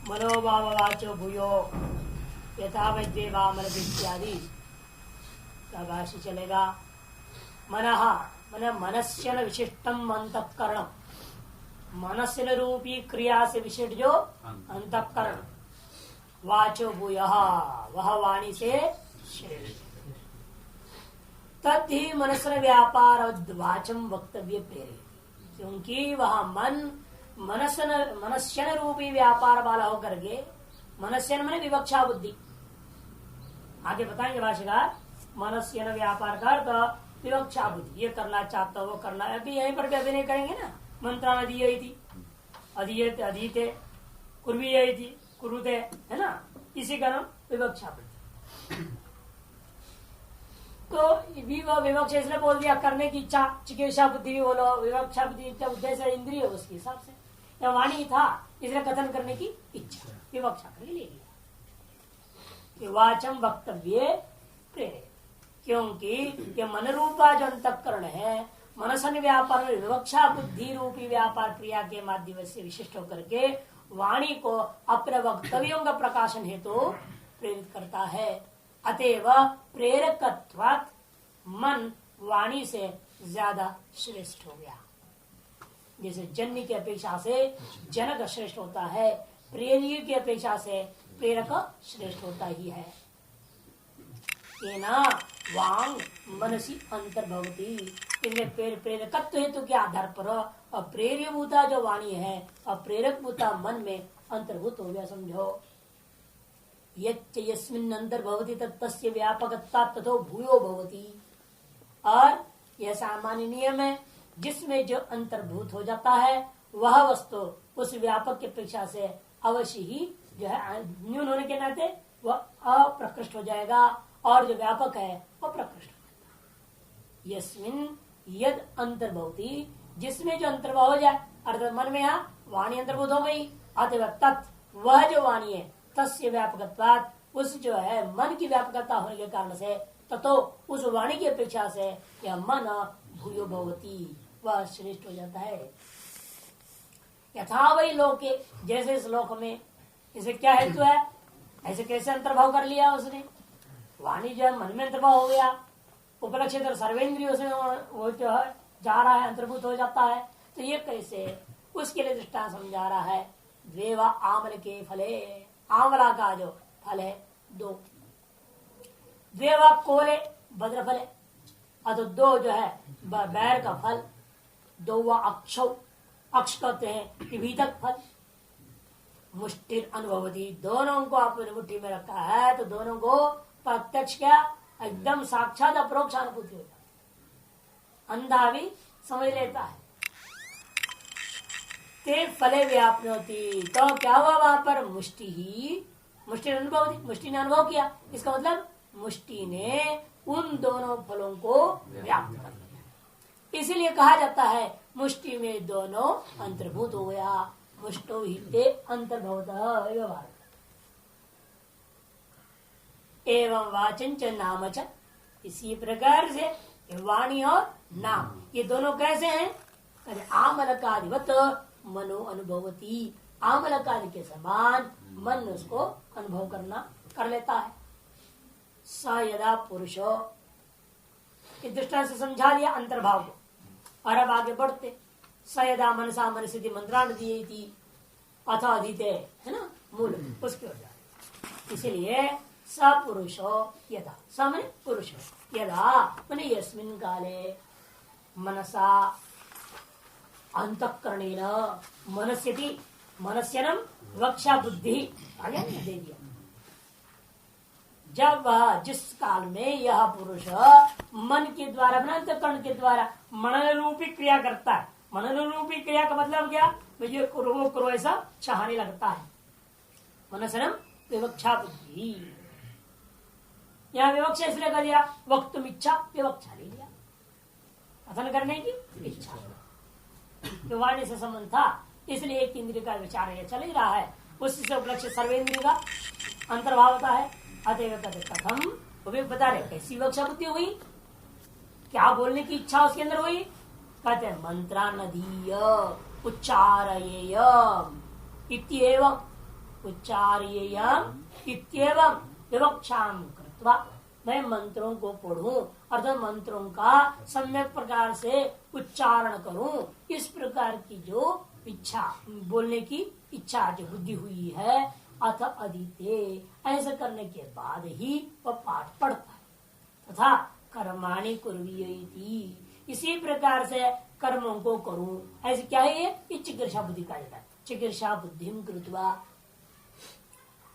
मनोभाव वाचो भूयो यथा वैद्यवामन इत्यादि का भाष्य चलेगा। मनः मन मनस्यन विशिष्टम अंतःकरण, मनस्यन रूपी क्रिया से विशिष्ट जो अंतःकरण, वाचो भूयः वह वाणी से श्रेष्ठ, तद ही मनसन व्यापार वाचम वक्तव्य प्रेरित, क्योंकि वह मन मनस्यन रूपी व्यापार वाला होकर के, मनस्यन मन विवक्षा बुद्धि, आगे बताएंगे भाष्यकार, मनस्यन व्यापार का अर्थ विवक्षा बुद्धि, ये करना चाहता वो करना, अभी यहीं पर भी अभिनय करेंगे ना, मंत्रान अधीयते अधीते कुर्वीयति कुरुते, है ना, इसी का नाम विवक्षा बुद्धि। तो विवक्षा इसलिए बोल दिया, करने की इच्छा, चिकित्सा बुद्धि भी बोलो, विवक्षा बुद्धि उद्देश्य इंद्रिय उसके हिसाब से, या वाणी था इसलिए कथन करने की इच्छा, विवक्षा करके ले लिया। वाचम वक्तव्य प्रेरित, क्योंकि ये मन रूपा जो अंतःकरण है, मनसन व्यापार में विवक्षा बुद्धि रूपी व्यापार क्रिया के माध्यम से विशिष्ट होकर के वाणी को अपने वक्तव्यों का प्रकाशन हेतु तो प्रेरित करता है। अतएव प्रेरकत्वात् मन वाणी से ज्यादा श्रेष्ठ हो गया। जैसे जन्य की अपेक्षा से जनक श्रेष्ठ होता है, प्रेरिय की अपेक्षा से प्रेरक श्रेष्ठ होता ही है। ना वांग मनसी अंतर्भवती, प्रेरकत्व हेतु के आधार पर अप्रेर्यभूता जो वाणी है, अप्रेरक भूता मन में अंतर्भूत हो गया, समझो। यस्मिन् अंतर्भवती तस्य व्यापकता तथो भूयो भवती, और यह सामान्य नियम है, जिसमें जो अंतर्भूत हो जाता है वह वस्तु उस व्यापक की अपेक्षा से अवश्य ही जो है न्यून होने के नाते वह अप्रकृष्ट हो जाएगा, और जो व्यापक है वह प्रकृष्ट हो जाएगा। यस्मिन् यद अंतर्भवती, जिसमें जो अंतर्भाव हो जाए, अर्थात मन में यहाँ वाणी अंतर्भूत हो गई, अतः तत् वह जो वाणी है, तस्य व्यापकत्वात्, उस जो है मन की व्यापकता होने के कारण से, ततो उस वाणी की अपेक्षा से यह मन भूयो भवती, वह श्रेष्ठ हो जाता है। यथा वही लोके, जैसे इस लोक में, इसे क्या हेतु है, ऐसे कैसे अंतर्भाव कर लिया उसने, वाणी जो है मन में अंतर्भाव हो गया, उपलक्षित सर्वेंद्रियों से वो जो है जा रहा है, अंतर्भूत हो जाता है, तो ये कैसे, उसके लिए दृष्टांत समझा रहा है। द्वेवा आमल के फले, आंवला का जो फल है दो, द्वेवा कोले भद्र फले, अतो दो जो है बैर का फल, दो व अक्षौ, अक्ष कहते हैं विभीतक फल, मुष्टि अनुभवती, दोनों को आपने मुट्ठी में रखा है तो दोनों को प्रत्यक्ष क्या एकदम साक्षात अपरोक्ष अनुभूति हो जाती, अंधा भी समझ लेता है। ते फले व्याप्नोति, तो क्या हुआ वहां पर, मुष्टि ही, मुष्टि अनुभव, मुष्टि ने अनुभव किया, इसका मतलब मुष्टि ने उन दोनों फलों को व्याप्त कर लिया। इसीलिए कहा जाता है मुष्टि में दोनों अंतर्भूत हो गया, मुष्टो ही ते अंतर्भवतः व्यवहार। एवं वाचन च नाम च, इसी प्रकार से वाणी और नाम ये दोनों कैसे हैं, आमलकादिवत मनो अनुभवती, आमलकादि के समान मन उसको अनुभव करना कर लेता है। स यदा पुरुषो, इस दृष्टांत से समझा दिया अंतर्भाव को, और अब आगे बढ़ते, स यदा मनसा मनसिद्धि मंत्रान दिए थी अथ अधीते, है ना मूल, उसके हो जाए। इसलिए स पुरुषो यदा, स मन पुरुष, यदा मन यस्मिन् काले मनसा अंतःकरणेन मनस्यति, मनस्यनम वक्षा बुद्धि, आगे दे दिया। जब वह जिस काल में यह पुरुष मन के द्वारा, अंतःकरण के द्वारा मनन रूपी क्रिया करता है, मनन रूपी क्रिया का मतलब क्या, ये करो वो करो ऐसा चाहने लगता है, मनसनम विवक्षा बुद्धि, यहाँ विवक्षा इसलिए कर दिया, वक्तुम इच्छा, विवक्षा ले लिया, कथन करने की इच्छा, तो वाणी से संबंध था, इसलिए एक इंद्रिय का विचार ये चल ही रहा है, उससे उपलक्ष्य सर्वेंद्रिय का अंतर्भाव होता है। अतएव कथम, वो भी बता रहे कैसी विवक्षा बुद्धि हुई, क्या बोलने की इच्छा उसके अंदर हुई, कहते हैं मंत्रा नदीय उच्चारयेय इत्येव, उच्चार्येयम् इत्येवं विवक्षाम कृत्वा, मैं मंत्रों को पढ़ूं अर्थात मंत्रों का सम्यक प्रकार से उच्चारण करूं, इस प्रकार की जो इच्छा, बोलने की इच्छा जो बुद्धि हुई है, अथ अदिते, ऐसा करने के बाद ही वह पाठ पढ़ता है। तथा कर्माणि कुर्वीयेति, इसी प्रकार से कर्मों को करूं, ऐसे क्या है ये चिकीर्षा बुद्धि का जाता है। चिकीर्षा बुद्धिम कृत्वा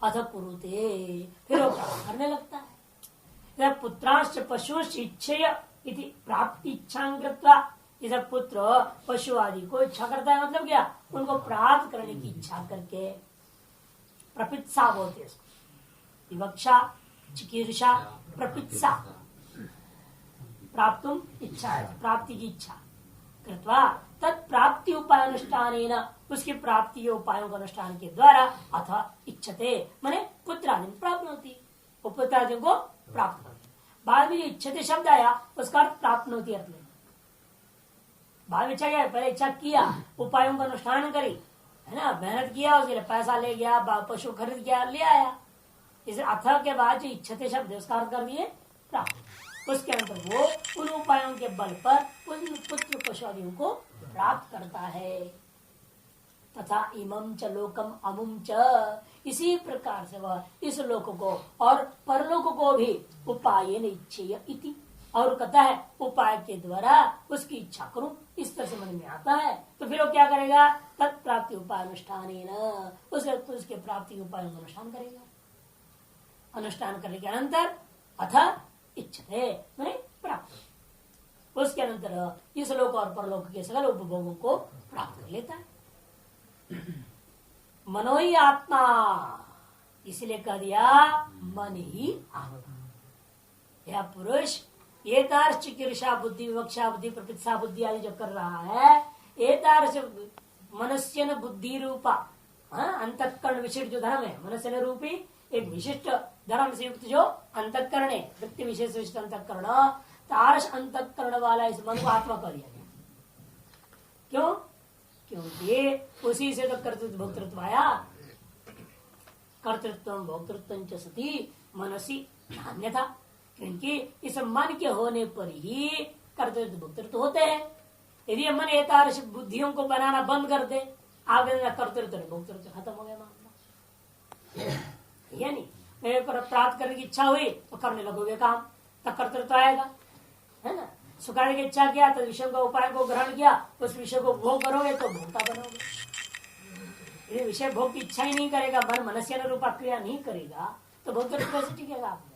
अथ कुरुते, फिर वो करने लगता है। पुत्रांश पशुश्च इच्छेय इति प्राप्ति इच्छा कृत्वा, जैसे पुत्र पशु आदि को इच्छा करता है, मतलब क्या, उनको प्राप्त करने की इच्छा करके, प्रपित्सा बोलते हैं इसको, विवक्षा, चिकीर्षा, प्रपित्सा, प्राप्तुम इच्छा है, प्राप्ति की इच्छा कृत्वा तत्प्राप्ति उपाय अनुष्ठान, उसकी प्राप्ति के उपायों के अनुष्ठान के द्वारा अथ इच्छते, माने पुत्रादि प्राप्त होती, वो पुत्रादि को प्राप्त होती। बाद में जो इच्छते शब्द आया उसका अर्थ प्राप्त होती है। बाद में इच्छा क्या, पहले इच्छा किया, उपायों का अनुष्ठान करी, है ना, मेहनत किया, उसके लिए पैसा ले गया, पशु खरीद गया, ले आया, इसे अथ के बाद जो इच्छते शब्द है उसका अर्थ कर दिए प्राप्त। उसके अंतर वो उन उपायों के बल पर उन पुत्र पशु आदियों को प्राप्त करता है। तथा इमं च लोकम अमुम च, इसी प्रकार से वह इस लोक को और परलोक को भी उपाय इच्छेय इति, और कहता है उपाय के द्वारा उसकी इच्छा करूं, इस तरह से मन में आता है, तो फिर वो क्या करेगा, तत्प्राप्ति उपाय अनुष्ठान, उसके प्राप्ति उपाय अनुष्ठान करेगा। अनुष्ठान करने के अनंतर अथ इच्छते, मैंने प्राप्त, उसके अनंतर इस लोक और परलोक के सगल उपभोगों को प्राप्त कर लेता है। मनो ही आत्मा, इसलिए कह दिया मन ही आत्मा। यह पुरुष एतार्श चिकीर्षा बुद्धि, विवक्षा बुद्धि, प्रपित्सा बुद्धि आदि जो कर रहा है, एतार्श मनस्य न बुद्धि रूपा अंतःकरण विशिष्ट जो धर्म है, मनस्य न रूपी एक विशिष्ट धर्म से युक्त जो अंतःकरण है, वृत्ति विशेष विशिष्ट अंतःकरण, तारस अंतःकरण वाला इस मन को आत्मा कर दिया गया। क्यों? क्योंकि उसी से तो कर्तृत्व भोक्तृत्व आया। कर्तृत्व भोक्तृत्व च सती मनसी अन्यथा, क्योंकि इस मन के होने पर ही कर्तृत्व भोक्तृत्व होते हैं। यदि मन एतादृश बुद्धियों को बनाना बंद कर दे, आगे कर्तृत्व भोक्तृत्व खत्म हो गया मामला। यानी मेरे को प्राप्त करने की इच्छा हुई तो करने लगोगे काम, तब कर्तृत्व आएगा, है ना। सुखाने की इच्छा किया तो विषय को उपाय को ग्रहण किया, उस विषय को भोग करोगे तो भोक्ता बनोगे। यदि विषय भोग की इच्छा ही नहीं करेगा, मन मनस्य रूपा क्रिया नहीं करेगा, तो भोक्तृत्व कैसे टिकेगा आप में।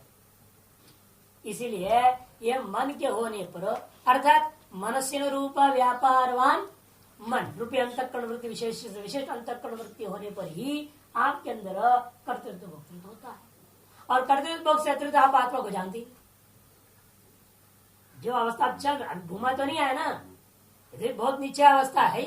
इसीलिए यह मन के होने पर, अर्थात मनस्य रूपा व्यापारवान मन रूपी अंतःकरण वृत्ति विशेष अंतःकरण वृत्ति होने पर ही आपके अंदर कर्तृत्व भोक्तृत्व होता है। और कर्तृत्व भोग से अतिरिक्त आप आत्मा को जानती, जो अवस्था चल घुमा तो नहीं है ना, ये बहुत नीचे अवस्था है।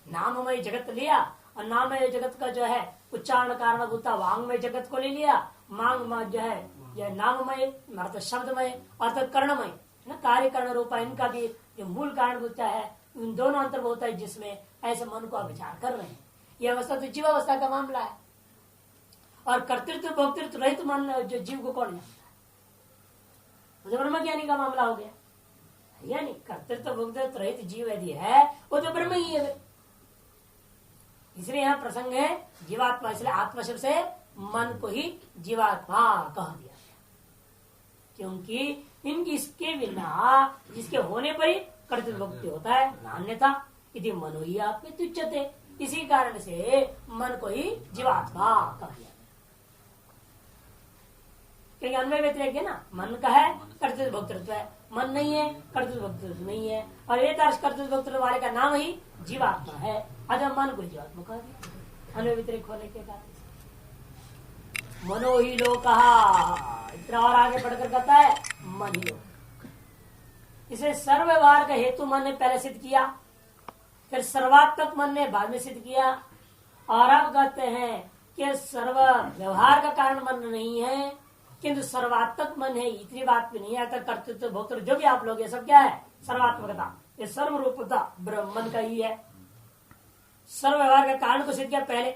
नाममय जगत लिया और नाममय जगत का जो है उच्चारण कारण भूता वांगमय जगत को ले लिया, मांग जो है नाममय अर्थ शब्दमय अर्थ कर्णमय ना, कार्य कर्ण रूपा, इनका भी जो मूल कारण भूता है, उन दोनों अंतर्भूत है, जिसमें ऐसे मन को आप विचार कर रहे हैं। यह अवस्था तो जीव अवस्था का मामला है। और कर्तृत्व भोक्तृत्व रहित मन जो जीव को कौन जानता है, तो ब्रह्म ज्ञानी का मामला हो गया। यानी कर्तृत्व भोक्तृत्व रहित जीव यदि है वो तो ब्रह्म ही है। इसलिए यहाँ प्रसंग है जीवात्मा, इसलिए आत्मा शब्द से मन को ही जीवात्मा कह दिया गया, क्योंकि इसके बिना, जिसके होने पर ही कर्तृत्व भोक्ति होता है, नान्यथा यदि मनो ही आत्मा तुच्यते, इसी कारण से मन को ही जीवात्मा कह दिया। क्योंकि अन्वय व्यतिरेक है ना, मन का है कर्तृत्व भोक्तृत्व है, मन नहीं है कर्तृत्व भोक्तृत्व नहीं है, और ये कर्तृत्व भोक्तृत्व वाले का नाम ही जीवात्मा है, अतः मन को जीवात्मा कह दिया अन्वय व्यतिरेक होने के कारण। मनो ही लोक, इतना और आगे बढ़कर कहता है मन ही लोक। इसे सर्व व्यवहार का हेतु मन ने पहले सिद्ध किया, फिर सर्वात्मक मन ने बाद में सिद्ध किया, और अब कहते हैं कि सर्व व्यवहार का कारण मन नहीं है, किंतु सर्वात्मक मन है। इतनी बात भी नहीं आता, कर्तृत्व भोक्तृत्व जो भी आप लोग, ये सब क्या है, सर्वात्मकता, ये सर्वरूपता ब्रह्मन का ही है। सर्व व्यवहार का कारण को सिद्ध किया पहले,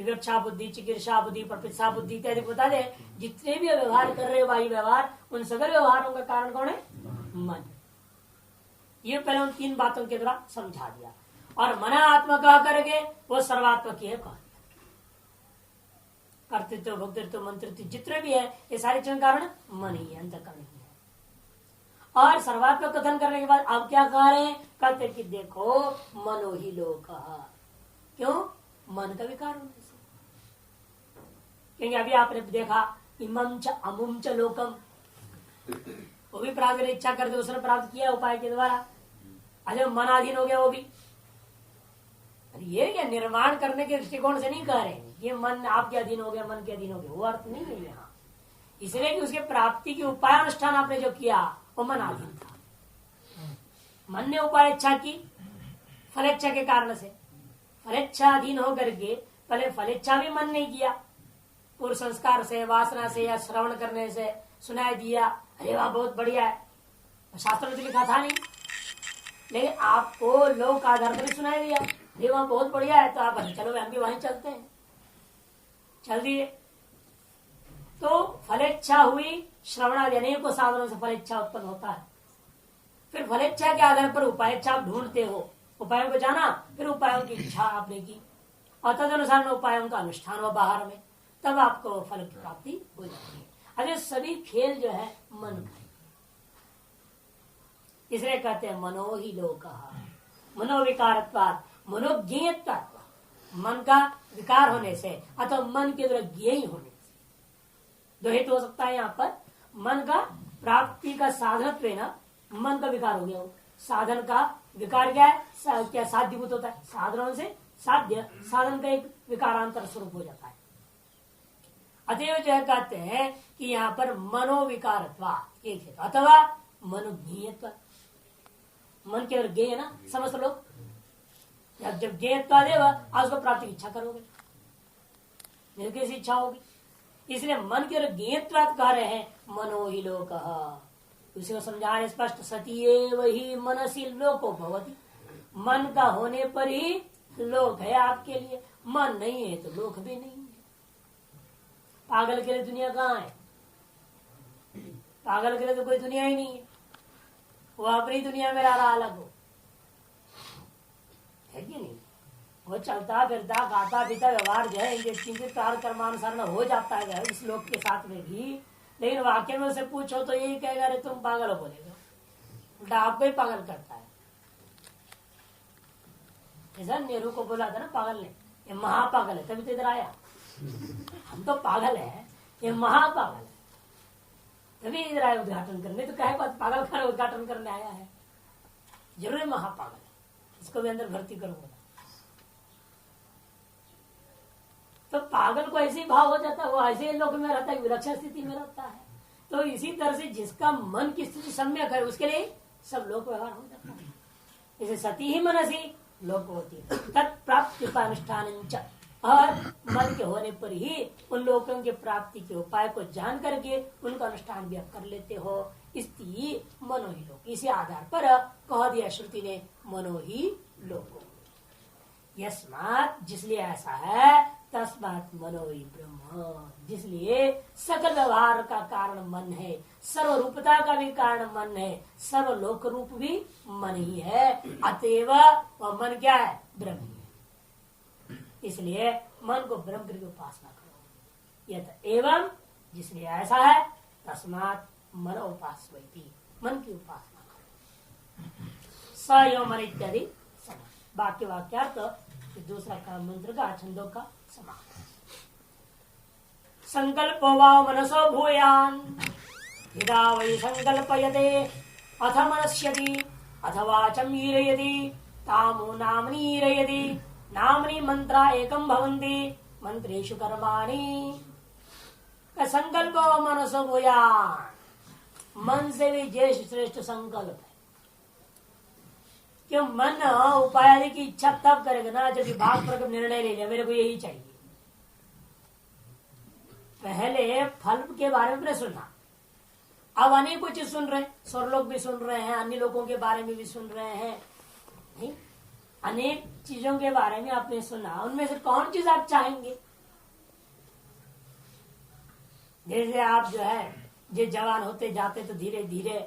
विवक्षा बुद्धि, चिकित्सा बुद्धि, प्रपित्सा बुद्धि इत्यादि बता दे। जितने भी व्यवहार कर रहे हो बाह्य व्यवहार, उन सगल व्यवहारों का कारण कौन है? मन। ये पहले उन 3 बातों के द्वारा समझा दिया। और मना आत्मा कह करके वो सर्वात्मक है कहा। कर्तृत्व, भोक्तृत्व, मंत्रित्व जितने भी है ये सारे चीजों कारण मन ही है, अंतःकरण ही है। और सर्वात्मक कथन करने के बाद अब क्या कह रहे हैं? कहते कि देखो मनो ही लोक। क्यों? मन का विकार होने से। क्योंकि अभी आपने देखा इमम च अमुम च लोकम, वो भी प्राप्त करने इच्छा करते उसने प्राप्त किया उपाय के द्वारा। अरे मनाधीन हो गया वो भी। ये क्या निर्माण करने के दृष्टिकोण से नहीं कह रहे हैं ये मन आपके अधीन हो गया, मन के अधीन हो गया, वो अर्थ नहीं है यहाँ। इसलिए कि उसके प्राप्ति की उपाय अनुष्ठान आपने जो किया वो मन अधीन था। मन ने उपाय इच्छा की फलेच्छा के कारण से, फलेच्छा अधीन होकर के पहले फलेच्छा भी मन नहीं किया, पूर्व संस्कार से, वासना से या श्रवण करने से सुनाई दिया, अरे वाह बहुत बढ़िया है, शास्त्र में तो लिखा था नहीं, लेकिन आपको लोक आधार पर सुनाई दिया, अरे वहां बहुत बढ़िया है, तो आप चलो हम भी वहीं चलते हैं, चल दिए। तो फलेच्छा हुई, श्रवणादि अनेकों साधनों से फलेच्छा उत्पन्न होता है। फिर फलेच्छा के आधार पर उपायच्छा आप ढूंढते हो, उपायों को जाना, फिर उपायों की इच्छा आपने की और तदनुसार उपायों का अनुष्ठान हुआ बाहर में, तब आपको फल की प्राप्ति हो जाती है। अरे सभी खेल जो है मन का, इसलिए कहते हैं मनो ही लोकः, मनोविकारत्वात्, मनोज्ञेयत्वात्, मन का विकार होने से अथवा मन के द्वारा ज्ञेय होने से। दो हेतु हो सकता है यहाँ पर। मन का प्राप्ति का साधनत्व ना मन का विकार हो गया, साधन का विकार क्या है? क्या साध्यभूत होता है, साधनों से साध्य, साधन का एक विकारांतर स्वरूप हो जाता है। अतएव जो है कहते हैं कि यहाँ पर मनोविकारत्वात् एक है, अथवा मनोज्ञेयत्वात्, मन के अगर ज्ञेय ना समस्त लोग, जब ज्ञेयत्वादेव आज उसको प्राप्ति की इच्छा करोगे, मेरे कैसी इच्छा होगी, इसलिए मन के अगर ज्ञेयत्वात् कह रहे हैं मनो ही लोकः। उसी को समझा रहे स्पष्ट, सतीएव ही मनसी लोको भवति, मन का होने पर ही लोक है आपके लिए, मन नहीं है तो लोक भी नहीं है। पागल के लिए दुनिया कहाँ है? पागल के लिए तो कोई दुनिया ही नहीं है, वो अपनी दुनिया में रह रहा अलग हो, है कि नहीं? वो चलता फिरता खाता पीता व्यवहार जो है इनके चिंतित कर्मानुसार न हो जाता है इस लोक के साथ में भी, लेकिन वाक्य में उसे पूछो तो यही कहेगा अरे तुम पागल हो, बोलेगा, उल्टा आपको ही पागल करता है। ऐसा नेहरू को बोला था ना पागल ने, ये महापागल है, तभी तो इधर आया। हम तो पागल है, ये महापागल है, तभी इधर आया उद्घाटन करने। तो कहे पागल खाना उद्घाटन करने आया है, जरूर महापागल है, इसको भी अंदर भर्ती करूंगा। तो पागल को ऐसे ही भाव हो जाता है, वो ऐसे लोक में रहता है, विलक्षण स्थिति में रहता है। तो इसी तरह से जिसका मन की स्थिति सम्यक है उसके लिए सब लोक व्यवहार हो जाता है। जैसे सती ही मनसी लोक होती है, तत्प्राप्ति अनुष्ठान, और मन के होने पर ही उन लोगों के प्राप्ति के उपाय को जान करके उनका अनुष्ठान भी आप कर लेते हो। इसलिए मनो ही लोक, इसी आधार पर कह दिया श्रुति ने मनो ही लोको। यस्मात्, जिसलिए ऐसा है, तस्मात् मनो ही ब्रह्म, जिसलिए सकल व्यवहार का कारण मन है, सर्वरूपता का भी कारण मन है, सर्वलोक रूप भी मन ही है, अतएव वह मन क्या है? ब्रह्म ही है। इसलिए मन को ब्रह्म करके उपासना करो। यत एवं, जिसलिए ऐसा है, तस्मात् मनो उपासवैति, मन की उपासना करो। स यो मन इत्यादि बाकी वाक्यार्थ दूसरा का मंत्र का छंदों का समाप्त। संकल्प वा मनसो भूयान यदा वै संकल्पयते अथ मनस्यति अथवा चमीरयति तामो नामनीरयति नामनी मंत्रा एकम भवन्ति मंत्रेषु कर्माणि। संकल्प वा मनसो भूयान, मन से भी ज्येष्ठ श्रेष्ठ संकल्प है। क्यों? मन उपाय की इच्छा तब करेगा ना जब विभाग पर निर्णय ले लिया मेरे को यही चाहिए। पहले फल के बारे में सुना, अब अनेक चीज सुन रहे हैं, स्वरलोक भी सुन रहे हैं, अन्य लोगों के बारे में भी सुन रहे हैं, नहीं? अनेक चीजों के बारे में आपने सुना, उनमें से कौन चीज आप चाहेंगे? जैसे आप जो है जो जवान होते जाते तो धीरे धीरे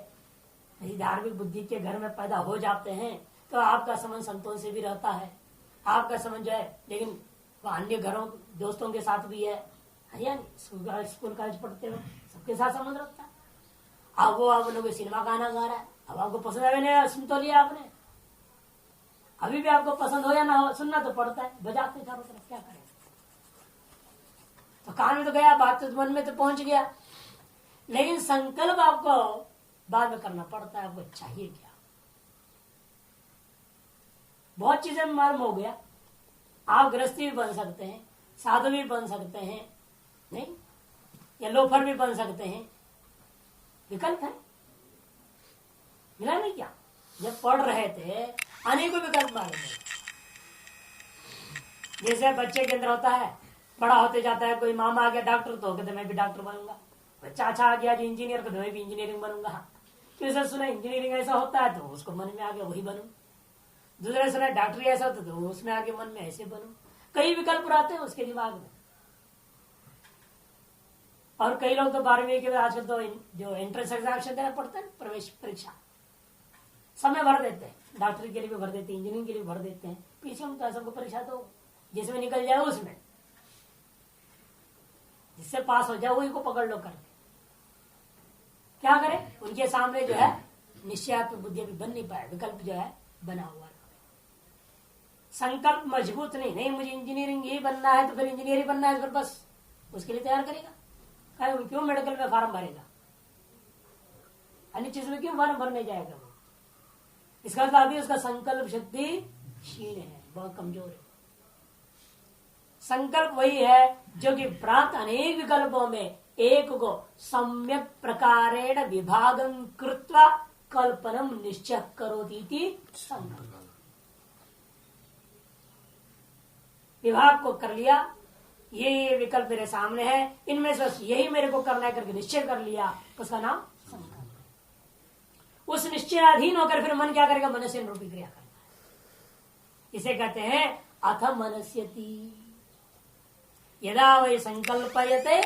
धार्मिक बुद्धि के घर में पैदा हो जाते हैं, तो आपका संबंध संतों से भी रहता है, आपका संबंध जो है, लेकिन अन्य घरों दोस्तों के साथ भी है या नहीं, स्कूल कॉलेज पढ़ते हो सबके साथ संबंध रखता है। अब वो आप लोग सिनेमा गाना गा रहा है, अब आपको पसंद है नहीं, सुन तो लिया आपने, अभी भी आपको पसंद हो या ना हो, सुनना तो पड़ता है, बजाते चारों तरफ, क्या करें। तो कान में तो गया, बात तो मन में तो पहुंच गया, लेकिन संकल्प आपको बाद में करना पड़ता है, आपको चाहिए क्या। बहुत चीजें मालूम हो गया, आप गृहस्थी भी बन सकते हैं, साधु भी बन सकते हैं, नहीं, या लोफर भी बन सकते हैं, विकल्प है, मिला नहीं क्या। जब पढ़ रहे थे अनेकों विकल्प मालूम है। जैसे बच्चे के अंदर होता है, बड़ा होते जाता है, कोई मामा आ गया डॉक्टर तो कहते मैं भी डॉक्टर बनूंगा, चाचा आ गया जो इंजीनियर तो मैं भी इंजीनियरिंग बनूंगा, तो सुना इंजीनियरिंग ऐसा होता है तो उसको मन में आ गया वही बनू, दूसरे सुना डॉक्टरी ऐसा होता तो उसमें आगे मन में ऐसे बनू, कई विकल्प रहते हैं उसके दिमाग में। और कई लोग तो 12वीं के बाद आजकल तो जो एंट्रेंस एग्जामिनेशन देना पड़ता है, प्रवेश परीक्षा, समय भर देते हैं, डॉक्टरी के लिए भी भर देते हैं, इंजीनियरिंग के लिए भर देते हैं, पीछे हम तो सबको परीक्षा तो जिसमें निकल जाए उसमें, जिससे पास हो जाए वही को पकड़ लो करके। क्या करें, उनके सामने जो है निश्चयात्मक बुद्धि भी बन नहीं पाए, विकल्प जो है बना हुआ। संकल्प मजबूत नहीं मुझे इंजीनियरिंग ही बनना है तो फिर इंजीनियरिंग बनना है, फिर बस उसके लिए तैयार करेगा, क्यों मेडिकल में फार्म भरेगा, अन्य चीज में क्यों फार्म भरने जाएगा वो। इसका मतलब अभी उसका संकल्प शक्ति क्षीण है, बहुत कमजोर है। संकल्प वही है जो कि प्राप्त अनेक विकल्पों में एक को सम्यक प्रकारेण विभागं कृत्वा कल्पनम निश्चय करोति संकल्प। विभाग को कर लिया, ये विकल्प मेरे सामने है, इनमें से यही मेरे को करना है करके निश्चय कर लिया, उसका नाम संकल्प। उस निश्चयाधीन होकर फिर मन क्या करेगा, मनस्य रूपी क्रिया करना है। इसे कहते हैं अथ मनस्यति। यदा वही संकल्पयते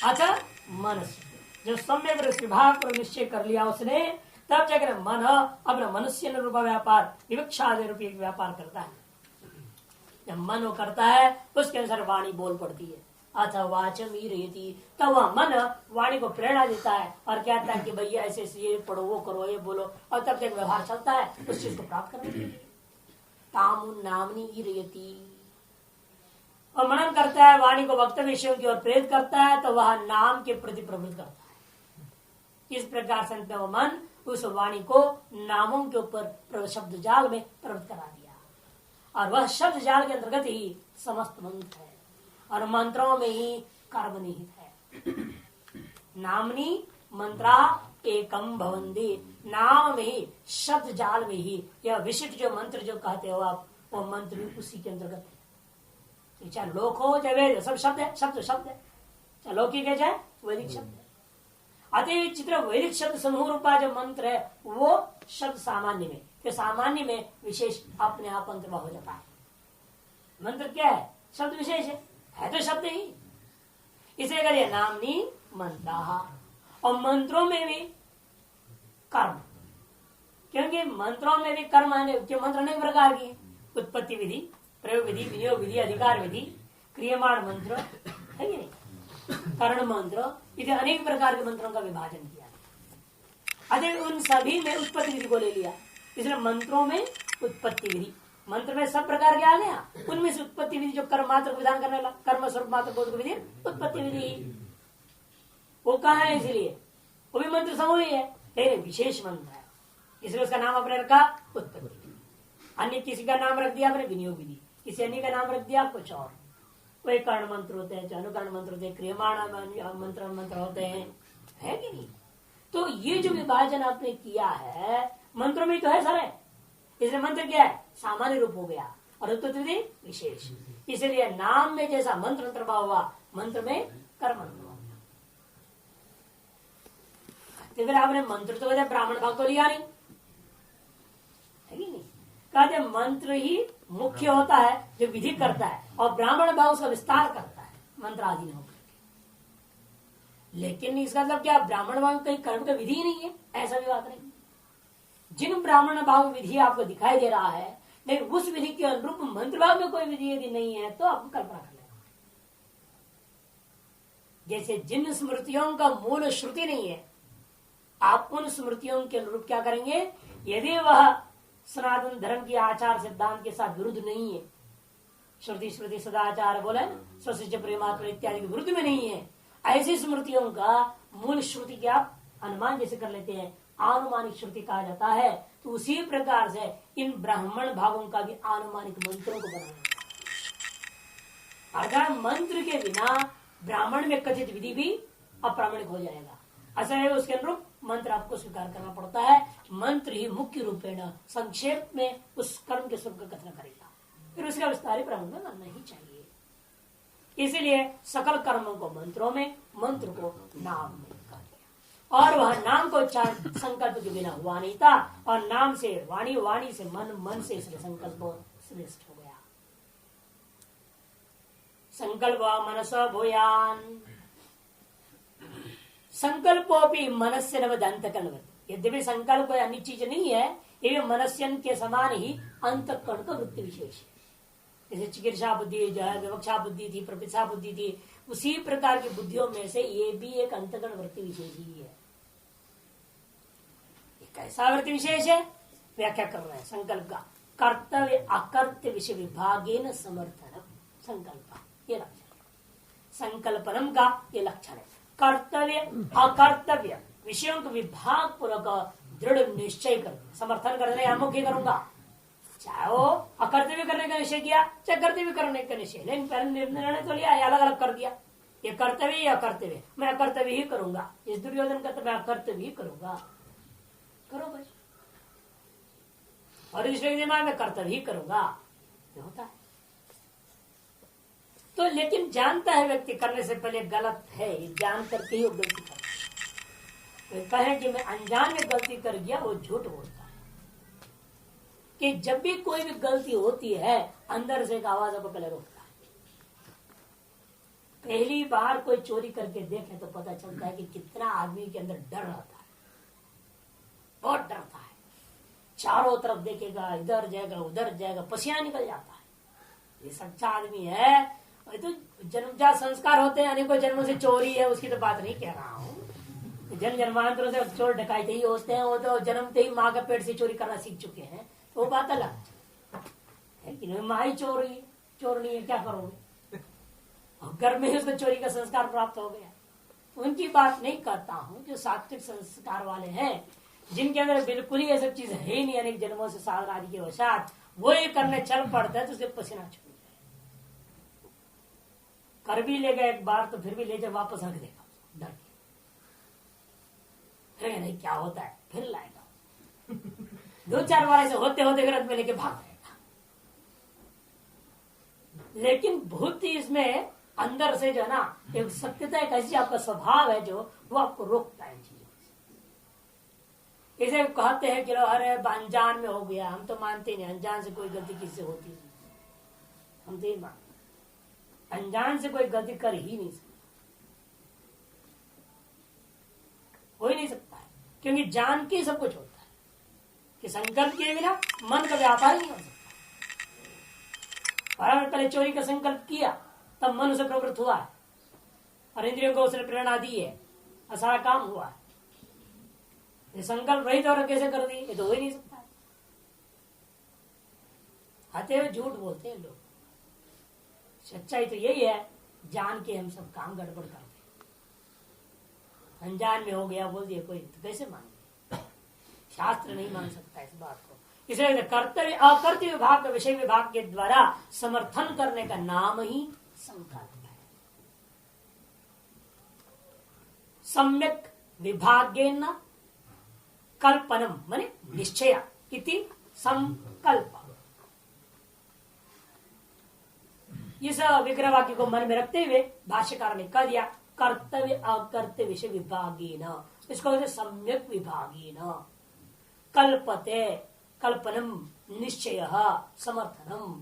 अथ मनस्य, जब सम्यक विभाग पर निश्चय कर लिया उसने, तब जाकर मन अपना मनुष्य रूप व्यापार विवक्षादि रूपी व्यापार करता है। जब मन वो करता है उसके अनुसार वाणी बोल पड़ती है, अथ वाचम ही रहती, तब वह मन वाणी को प्रेरणा देता है और कहता है कि भैया ऐसे ये पढ़ो, वो करो, ये बोलो, और तब तक व्यवहार चलता है उस चीज को प्राप्त करने के लिए। तामु नामनी ही रहती, और मनन करता है, वाणी को वक्तव्य विषयों की ओर प्रेरित करता है, तो वह नाम के प्रति प्रवृत्त करता है। इस प्रकार से वह मन उस वाणी को नामों के ऊपर शब्द जाल में प्रवृत्त करा दिया, और वह शब्द जाल के अंतर्गत ही समस्त मंत्र है, और मंत्रों में ही कर्म निहित है। नामनी मंत्रा एकम भवन्ति, नाम में ही शब्द जाल में ही यह विशिष्ट जो मंत्र जो कहते हो आप, वो मंत्र उसी के अंतर्गत है। चाहे लोक हो चाहे वेद, सब शब्द है, शब्द शब्द है, चाहे लौकिक है चाहे वैदिक शब्द है। अति चित्र वैदिक शब्द समूह रूपा जो मंत्र है वो शब्द सामान्य में, तो सामान्य में विशेष अपने आप अंतर्भाव हो जाता है। मंत्र क्या है, शब्द विशेष है तो शब्द ही, इसे करिए नामनी मंत्रा। और मंत्रों में भी कर्म, क्योंकि मंत्रों में भी कर्म है, मंत्र अनेक प्रकार की, उत्पत्ति विधि, प्रयोग विधि, विनियोग विधि, अधिकार विधि, क्रियमाण मंत्र है कि नहीं, कर्ण मंत्र, इसे अनेक प्रकार के मंत्रों का विभाजन किया। अतः उन सभी में उत्पत्ति विधि को ले लिया, इसलिए मंत्रों में उत्पत्ति विधि, मंत्र में सब प्रकार के आ गया, उनमें से उत्पत्ति विधि जो कर्म मात्र विधान करने वाला, कर्म स्वरूप मात्र बोध विधि उत्पत्ति विधि, वो कहाँ है, इसलिए वो भी मंत्र समूह ही है, लेकिन विशेष मंत्र है, इसलिए उसका नाम अपने रखा उत्पत्ति। अन्य किसी का नाम रख दिया आपने विनियोग विधि, किसी अन्य का नाम रख दिया कुछ और, कोई कर्ण मंत्र होते हैं, अनुकर्ण मंत्र होते हैं, क्रियमाण मंत्र होते हैं, है कि नहीं। तो ये जो विभाजन आपने किया है मंत्रों में तो है सारे, इसलिए मंत्र क्या है, सामान्य रूप हो गया, और उत्पत्ति विशेष, इसलिए नाम में जैसा मंत्र अंतर्भाव हुआ, मंत्र में कर्म अंतर्भाव हुआ। तो फिर आपने मंत्र तो वजह ब्राह्मण भाग तो लिया नहीं, है कि नहीं, कहते मंत्र ही मुख्य होता है जो विधि करता है, और ब्राह्मण भाव उसका विस्तार करता है मंत्र आदि होकर। लेकिन इसका मतलब क्या ब्राह्मण भाव कहीं कर्म का विधि ही नहीं है, ऐसा भी बात नहीं। जिन ब्राह्मण भाव विधि आपको दिखाई दे रहा है, लेकिन उस विधि के अनुरूप मंत्र भाव में कोई विधि यदि नहीं है तो आपको कल्पना कर लेना। जैसे जिन स्मृतियों का मूल श्रुति नहीं है, आप उन स्मृतियों के अनुरूप क्या करेंगे, यदि वह सनातन धर्म की आचार सिद्धांत के साथ विरुद्ध नहीं है, श्रुति स्मृति सदाचार बोले स्वशिष्य प्रेमात्मा इत्यादि के विरुद्ध में नहीं है, ऐसी स्मृतियों का मूल श्रुति के आप अनुमान जैसे कर लेते हैं, आनुमानिक श्रुति कहा जाता है। तो उसी प्रकार से इन ब्राह्मण भावों का भी आनुमानिक मंत्रों को बनाना, अर्थात मंत्र के बिना ब्राह्मण में कथित विधि भी अप्रामाणिक हो जाएगा। ऐसा है, उसके अनुरूप मंत्र आपको स्वीकार करना पड़ता है। मंत्र ही मुख्य रूपेण संक्षेप में उस कर्म के स्वरूप का कथन करेगा, फिर उसका विस्तारित प्रबंध करना ही चाहिए। इसीलिए सकल कर्मों को मंत्रों में, मंत्र को नाम में कर दिया, और वह नाम को उच्चारण संकल्प के बिना हुआ नहीं था, और नाम से वाणी, वाणी से मन, मन से इसलिए संकल्प श्रेष्ठ हो गया। संकल्प मनस भूयान, संकल्पोपि मनस्य नवद अंतकरण। यद्यपि संकल्प कोई अन्य चीज नहीं है, ये मनस्यन के समान ही अंतकरण का वृत्ति विशेष है। जैसे चिकित्सा बुद्धि जो है, विवक्षा बुद्धि थी, प्रपित्सा बुद्धि थी, उसी प्रकार की बुद्धियों में से ये भी एक अंतकरण वृत्ति विशेष ही है। कैसा वृत्ति विशेष है, व्याख्या कर रहे हैं संकल्प का। कर्तव्य अकर्तव्य विषय विभागेन समर्थन संकल्प, ये लक्षण है संकल्पनम का, ये लक्षण है। कर्तव्य अकर्तव्य विषयों को विभाग पूर्वक दृढ़ निश्चय कर समर्थन करने या मुख्य करूंगा। चाहे वो अकर्तव्य करने का निश्चय किया, चाहे कर्तव्य करने का निश्चय, लेकिन पहले निर्णय तो लिया, अलग अलग कर दिया। ये कर्तव्य या अकर्तव्य, मैं अकर्तव्य ही करूंगा। इस दुर्योधन का तो मैं अकर्तव्य ही करूंगा, करो भाई। और इस दिमाग में कर्तव्य ही करूंगा, ये होता है। तो लेकिन जानता है व्यक्ति करने से पहले गलत है, जान करके ही वो गलती करता है। तो कहे कि मैं अनजान में गलती कर गया, वो झूठ बोलता है। कि जब भी कोई भी गलती होती है, अंदर से एक आवाज आपको पहले रोकता है। पहली बार कोई चोरी करके देखे तो पता चलता है कि कितना आदमी के अंदर डर रहता है, बहुत डरता है। चारों तरफ देखेगा, इधर जाएगा उधर जाएगा, पसीना निकल जाता है। ये सच्चा आदमी है। तो जन्मजात संस्कार होते हैं, अनेकों जन्मों से चोरी है, उसकी तो बात नहीं कह रहा हूँ। जन्म जन्मांतरों से चोर डकायते ही होते हैं, वो तो जन्मते ही माँ के पेट से चोरी करना सीख चुके हैं, तो वो बात अलग है। कि माँ ही चोर नहीं है, क्या करोगे। और घर में ही उसको चोरी का संस्कार प्राप्त हो गया। तो उनकी बात नहीं करता हूँ। जो सात्विक संस्कार वाले हैं, जिनके अंदर बिल्कुल ही ये सब चीज है ही नहीं, अनेक जन्मों से साधना आदि के वशात वो ये करने चल पड़ता है, तो उसके पसीना छूट जाए। कर भी लेगा एक बार तो फिर भी ले जाए, वापस रख देगा डर के, फिर नहीं क्या होता है, फिर लाएगा। 2-4 बार ऐसे होते होते ग्रंथ में लेके भाग जाएगा। लेकिन बहुत ही इसमें अंदर से जो है ना, एक सत्यता, एक ऐसी आपका स्वभाव है जो वो आपको रोकता है चीजों से। इसे कहते हैं कि अरे अनजान में हो गया, हम तो मानते नहीं, अनजान से कोई गलती किससे होती नहीं, हम तो ये मानते, अनजान से कोई गलती कर ही नहीं सकता, हो ही नहीं सकता है। क्योंकि जान के सब कुछ होता है, कि संकल्प के बिना मन का व्यापार नहीं हो सकता। और पहले चोरी का संकल्प किया, तब मन उसे प्रवृत्त हुआ है और इंद्रियों को उसने प्रेरणा दी है और सारा काम हुआ है। ये संकल्प रहित और कैसे कर दी, ये तो हो ही नहीं सकता है। आते हुए झूठ बोलते हैं लोग। सच्चाई तो यही है, जान के हम सब काम गड़बड़ करते हैं। अनजान में हो गया बोल दिया कोई, तो कैसे मानेंगे। शास्त्र नहीं मान सकता इस बात को। इसलिए कर्तव्य अकर्तव्य विभाग, विषय विभाग के द्वारा समर्थन करने का नाम ही संकल्प है। सम्यक विभागेन कल्पनम माने निश्चय इति संकल्प। इस विग्रह वाक्य को मन में रखते हुए भाष्यकार ने कह दिया कर्तव्य अकर्तव्य विषय विभागेन, इसको सम्यक विभागेन कल्पते, कल्पनम निश्चय समर्थनम।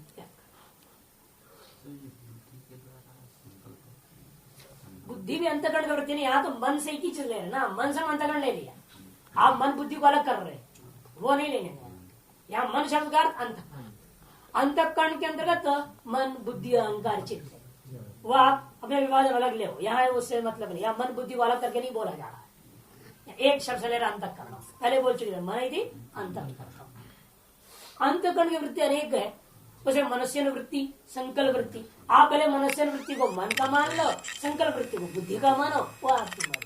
बुद्धि भी अंतकरण का वृत्ति नहीं। यहाँ तो मन से एक ही चीज ले रहे ना, मन से अंतकरण ले लिया। आप मन बुद्धि को अलग कर रहे, वो नहीं लेने। यहाँ मन शब्द का अर्थ अंतकरण, अंतकरण के अंतर्गत मन बुद्धि अहंकार चित्त है, वो आप अपने विभाजन अलग ले हो। यहाँ उससे मतलब नहीं, यहाँ मन बुद्धि को अलग करके नहीं बोला जा रहा है। एक शब्द ले रहा अंतकरण, पहले बोल चुके मन थी अंतकरण। अंतकरण की वृत्ति अनेक है, उसे मनुष्य वृत्ति, संकल्प वृत्ति। आप पहले मनुष्य वृत्ति को मन का मान लो, संकल्प वृत्ति को बुद्धि का मानो, वो आपकी मन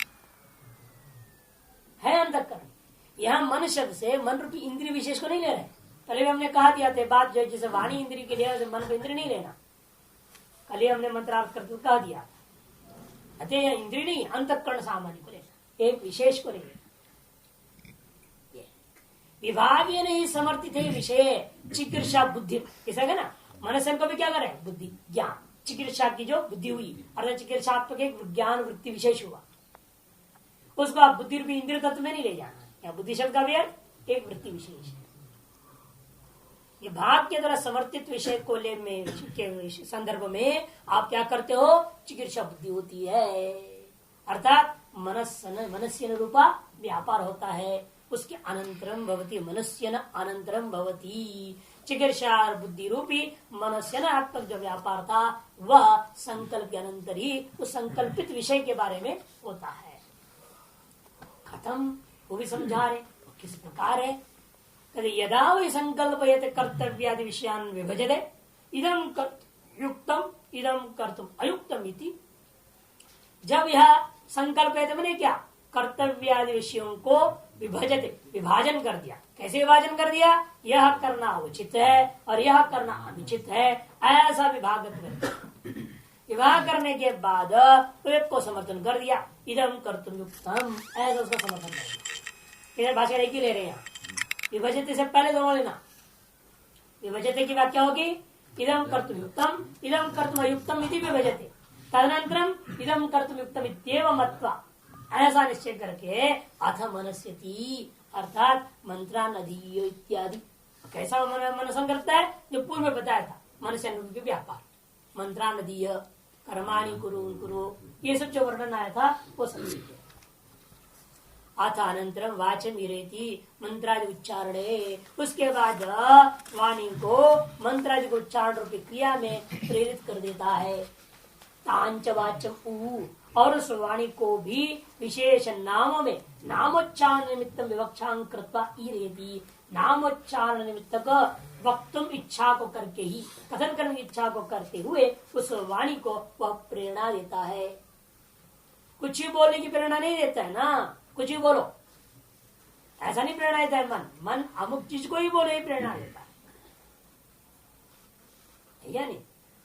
है अंतकरण। यहाँ मन शब्द से मन रूपी इंद्रिय विशेष को नहीं ले रहे। पहले भी हमने कहा दिया था बात, जो जैसे वाणी इंद्रिय के लिए मन को इंद्रिय नहीं लेना, कल ही हमने मंत्रार्थ करके कह दिया। अतः इंद्रिय नहीं, अंतकरण सामान्य को लेना, एक विशेष को लेना। विभागीय नहीं समर्थित है विषय चिकित्सा बुद्धि, ऐसा है ना। मनसन को भी क्या करे, बुद्धि ज्ञान, चिकित्सा की जो बुद्धि हुई अर्थात चिकित्सात्मक एक ज्ञान वृत्ति विशेष हुआ, उसको आप बुद्धि रूपी इंद्रिय तत्व में नहीं ले जाना। या बुद्धि शब्द का भी अर्थ एक वृत्ति विशेष है। ये भाग के द्वारा समर्थित विषय को ले में के संदर्भ में आप क्या करते हो, चिकित्सा बुद्धि होती है, अर्थात मनस्य रूपा व्यापार होता है। उसके अनंतरम भवती मनस्यन अनंतरम भवती, चिकित्सा बुद्धि रूपी मनस्यन आत्मक जो व्यापार था वह संकल्प के अनंतर ही उस संकल्पित विषय के बारे में होता है। खत्म, वो भी समझा रहे किस प्रकार है। यदा वही संकल्प कर्तव्यादि विषयान विभजते इदम युक्तम इदम कर्तुम अयुक्तम इति। जब यह संकल्प है तो मैंने क्या कर्तव्यादि विषयों को विभजते, विभाजन कर दिया। कैसे विभाजन कर दिया, यह करना उचित है और यह करना अनुचित है, ऐसा विभाग विभाग करने के बाद एक को समर्थन कर दिया, इदम कर्तुम युक्तम, ऐसा उसका समर्थन कर दिया। भाषा एक ही ले रहे हैं, विभजते से पहले दोनों लेना। विभजते की व्याख्या होगी इदम कर्तुम युक्तम इदम कर्तुम अयुक्तम इति विभजते, तदनंतरम इदम कर्तुम युक्तम इत्येव मत्वा, ऐसा निश्चय करके अथ मनस्यति अर्थात मंत्रानधीय इत्यादि। कैसा मनसन करता है, जो पूर्व में बताया था मनुष्य व्यापार, मंत्रानधीय कर्माणि कुरु, ये सब जो वर्णन आया था वो समझ। अथ अनंतरम वाचन विरेति मंत्रादि उच्चारणे, उसके बाद वाणी को मंत्रादि को उच्चारण रूपी क्रिया में प्रेरित कर देता है। तांच वाचम और उस वाणी को भी विशेष नामों में नामोच्चारण निमित्त विवक्षां कृत्वा ईरेति, नामोच्चारण निमित्त वक्तुम इच्छा को करके ही, कथन करने की इच्छा को करते हुए उस वाणी को वह प्रेरणा देता है। कुछ ही बोलने की प्रेरणा नहीं देता है ना, कुछ ही बोलो ऐसा नहीं प्रेरणा देता है। मन अमुक चीज को ही बोले ही प्रेरणा देता है, या नहीं।